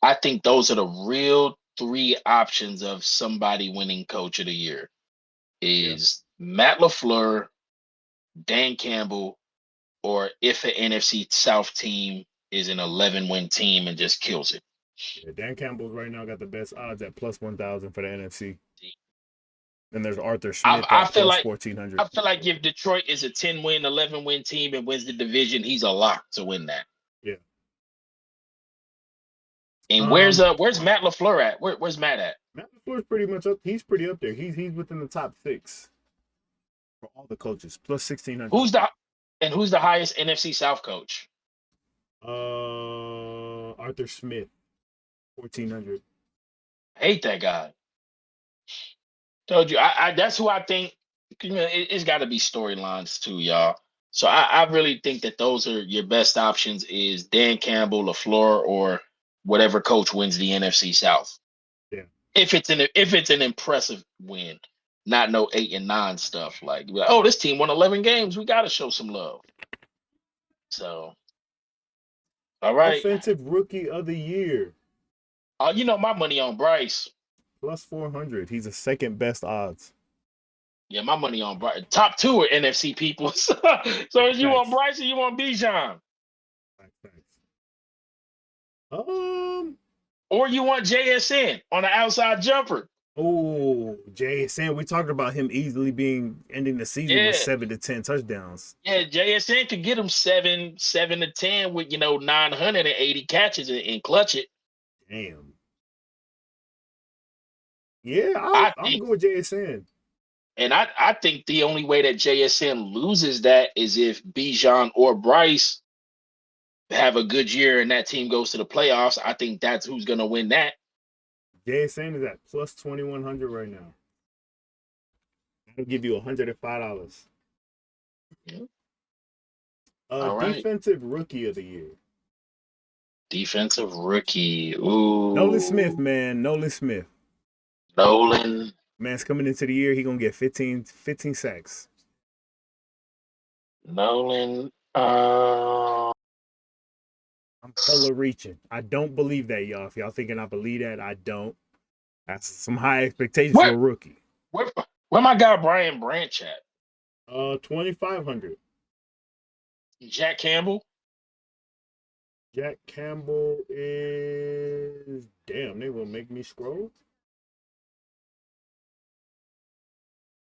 I think those are the real three options of somebody winning Coach of the Year: Yeah. is Matt LaFleur, Dan Campbell, or if an NFC South team is an 11-win team and just kills it. Yeah, Dan Campbell's right now got the best odds at plus 1,000 for the NFC. Then there's Arthur Smith I at feel plus like 1,400. I feel like if Detroit is a 10-win, 11-win team and wins the division, he's a lock to win that. Yeah. And where's Um, Matt LaFleur at? Where's Matt at? Matt LaFleur's pretty much up. He's pretty up there. He's within the top 6 for all the coaches, plus 1,600. Who's the highest NFC South coach? Arthur Smith, 1,400. I hate that guy. Told you, I that's who I think. You know, it's got to be storylines too, y'all. So I really think that those are your best options: is Dan Campbell, LaFleur, or whatever coach wins the NFC South. Yeah. If it's an impressive win, not no 8-9 stuff. Like, oh, this team won 11 games. We got to show some love. So, all right. Offensive Rookie of the Year, You know my money on Bryce. plus 400. He's the second best odds. Yeah, my money on Bryce. Top 2 are NFC people. So is you want Bryce or you want Bijan? Facts. Or you want JSN on the outside jumper? Oh, JSN. We talked about him easily ending the season with 7 to 10 touchdowns. Yeah, JSN could get him 7 to 10 with 980 catches and clutch it. Damn. Yeah, I'm going with JSN. And I think the only way that JSN loses that is if Bijan or Bryce have a good year and that team goes to the playoffs. I think that's who's going to win that. JSN is at plus 2,100 right now. That'll give you $105. All right. Defensive Rookie of the Year. Defensive Rookie. Ooh. Nolan Smith, man. Nolan Smith. Nolan. Man's coming into the year. He going to get 15 sacks. Nolan. I'm hella reaching. I don't believe that, y'all. If y'all thinking I believe that, I don't. That's some high expectations for a rookie. Where my guy Brian Branch at? 2,500. Jack Campbell. Jack Campbell is damn. They will make me scroll.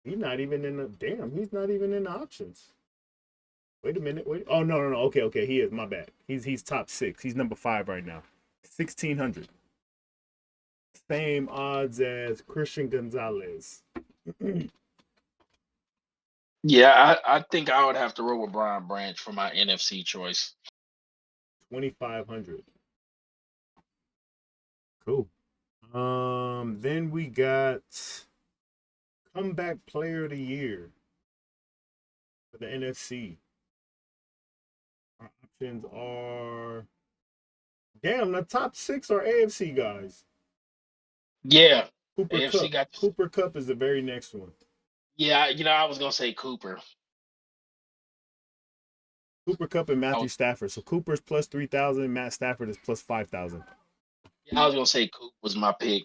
He's not even in the He's not even in the options. Wait a minute. Wait. Oh no. Okay. He is. My bad. He's top 6. He's number 5 right now. 1,600. Same odds as Christian Gonzalez. Yeah, I think I would have to roll with Brian Branch for my NFC choice. 2,500. Cool. Then we got Comeback Player of the Year for the NFC. Our options are the top 6 are AFC guys. Yeah. Cooper AFC Kupp. Cooper Kupp is the very next one. Yeah, I was gonna say Cooper. Cooper Kupp and Matthew Stafford. So Cooper's plus 3,000. Matt Stafford is plus 5,000. Yeah, I was gonna say Coop was my pick.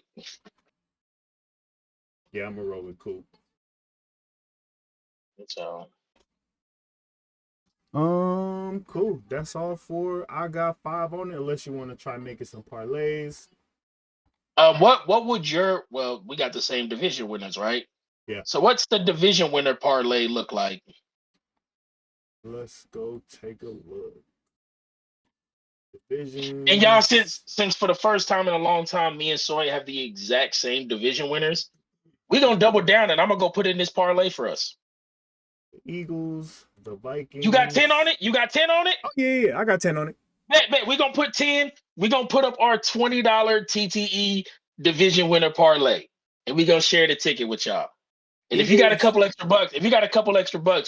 Yeah, I'm gonna roll with Coop. So. Cool. That's all for I got 5 on it. Unless you want to try making some parlays. What would we got the same division winners, right? Yeah. So what's the division winner parlay look like? Let's go take a look. Division. And y'all, since for the first time in a long time, me and Soy have the exact same division winners, we're gonna double down and I'm gonna go put in this parlay for us. The Eagles, the Vikings. You got 10 on it? Oh, yeah. I got 10 on it. Bet. We're gonna put 10. We're gonna put up our $20 TTE division winner parlay. And we're gonna share the ticket with y'all. And if you got a couple extra bucks,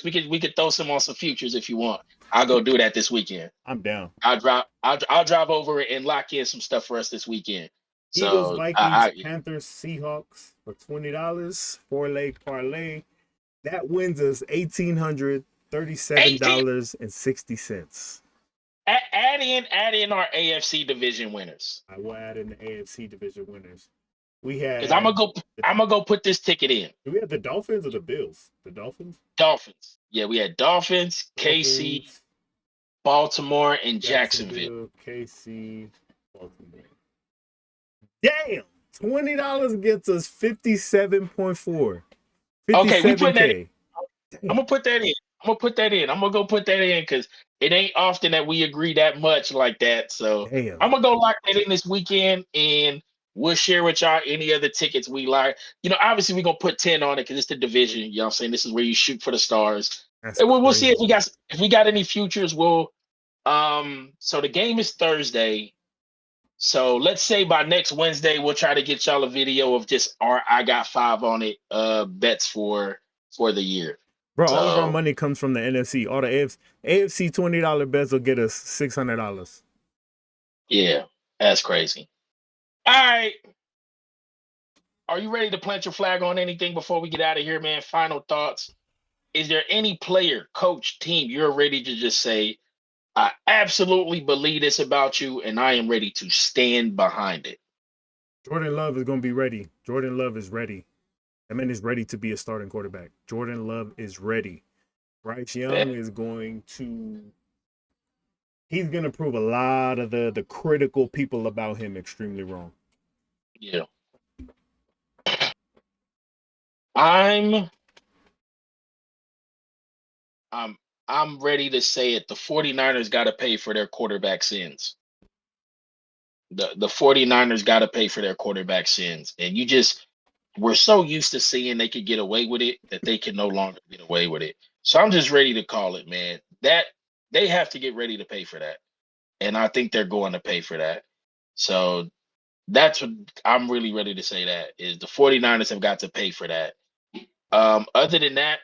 we could throw some on some futures if you want. I'll go do that this weekend. I'm down. I'll drive over and lock in some stuff for us this weekend. Eagles, So Vikings, Panthers, Seahawks for $20, 4-leg parlay. That wins us $1,837.60. Add in our AFC division winners. I will add in the AFC division winners. We Because had. I'm gonna go put this ticket in. Do we have the Dolphins or the Bills? The Dolphins. Dolphins. Yeah, we had Dolphins, KC, Dolphins, Baltimore, and Jacksonville. KC, Baltimore. Damn, $20 gets us 57.4. Okay, we put that. $57K. I'm gonna put that in. I'm gonna go put that in because it ain't often that we agree that much like that. So Damn. I'm gonna go lock that in this weekend, and we'll share with y'all any other tickets we like. Obviously we're gonna put 10 on it because it's the division. You know what I'm saying? This is where you shoot for the stars. That's And we'll see crazy. if we got any futures. So the game is Thursday. So let's say by next Wednesday we'll try to get y'all a video of just our I got 5 on it bets for the year. Bro, all of our So money comes from the NFC. All the AFC $20 bets will get us $600. yeah, that's crazy. All right. Are you ready to plant your flag on anything before we get out of here, man? Final thoughts. Is there any player, coach, team you're ready to just say, I absolutely believe this about you and I am ready to stand behind it? Jordan Love is going to be ready. Jordan Love is ready. That man is ready to be a starting quarterback. Jordan Love is ready. Bryce Young is going to. He's going to prove a lot of the critical people about him extremely wrong. Yeah. I'm ready to say it. The 49ers got to pay for their quarterback sins. The 49ers got to pay for their quarterback sins. And we're so used to seeing they could get away with it that they can no longer get away with it. So I'm just ready to call it, man. That they have to get ready to pay for that. And I think they're going to pay for that. So that's what I'm really ready to say, that is the 49ers have got to pay for that. Other than that,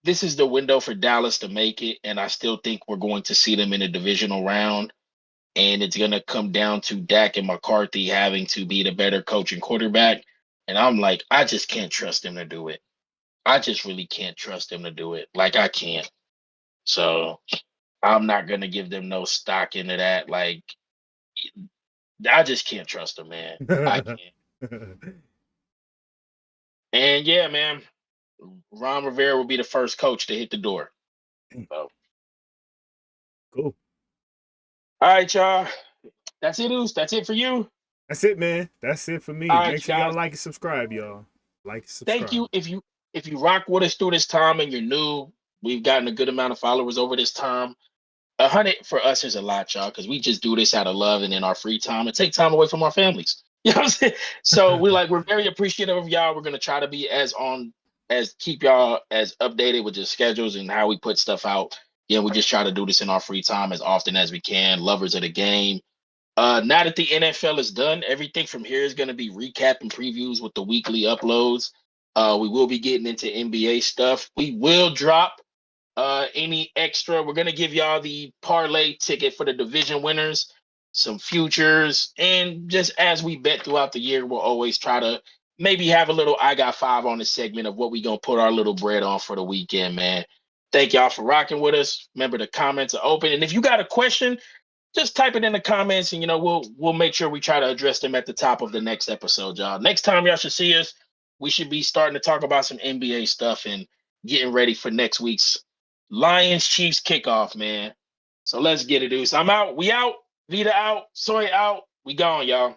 this is the window for Dallas to make it, and I still think we're going to see them in a divisional round. And it's going to come down to Dak and McCarthy having to be the better coach and quarterback. And I'm like, I just can't trust them to do it. I just really can't trust them to do it. Like, I can't. So I'm not going to give them no stock into that. Like, I just can't trust them, man. I can't. And yeah, man, Ron Rivera will be the first coach to hit the door. So. Cool. All right, y'all. That's it, Oos. That's it for you. That's it, man. That's it for me. All right, Make sure y'all guys. like and subscribe, y'all. Like and Thank subscribe. you. If you rock with us through this time and you're new, we've gotten a good amount of followers over this time. 100 for us is a lot, y'all, because we just do this out of love and in our free time and take time away from our families. You know what I'm saying? So we're very appreciative of y'all. We're gonna try to be keep y'all as updated with the schedules and how we put stuff out. Yeah, we just try to do this in our free time as often as we can. Lovers of the game. Now that the NFL is done, everything from here is going to be recap and previews with the weekly uploads. We will be getting into NBA stuff. We will drop any extra. We're going to give y'all the parlay ticket for the division winners, some futures, and just as we bet throughout the year, we'll always try to maybe have a little I got 5 on the segment of what we going to put our little bread on for the weekend, man. Thank y'all for rocking with us. Remember, the comments are open. And if you got a question, just type it in the comments, and we'll make sure we try to address them at the top of the next episode, y'all. Next time y'all should see us, we should be starting to talk about some NBA stuff and getting ready for next week's Lions Chiefs kickoff, man. So let's get it, dudes. I'm out. We out. Vita out. Soy out. We gone, y'all.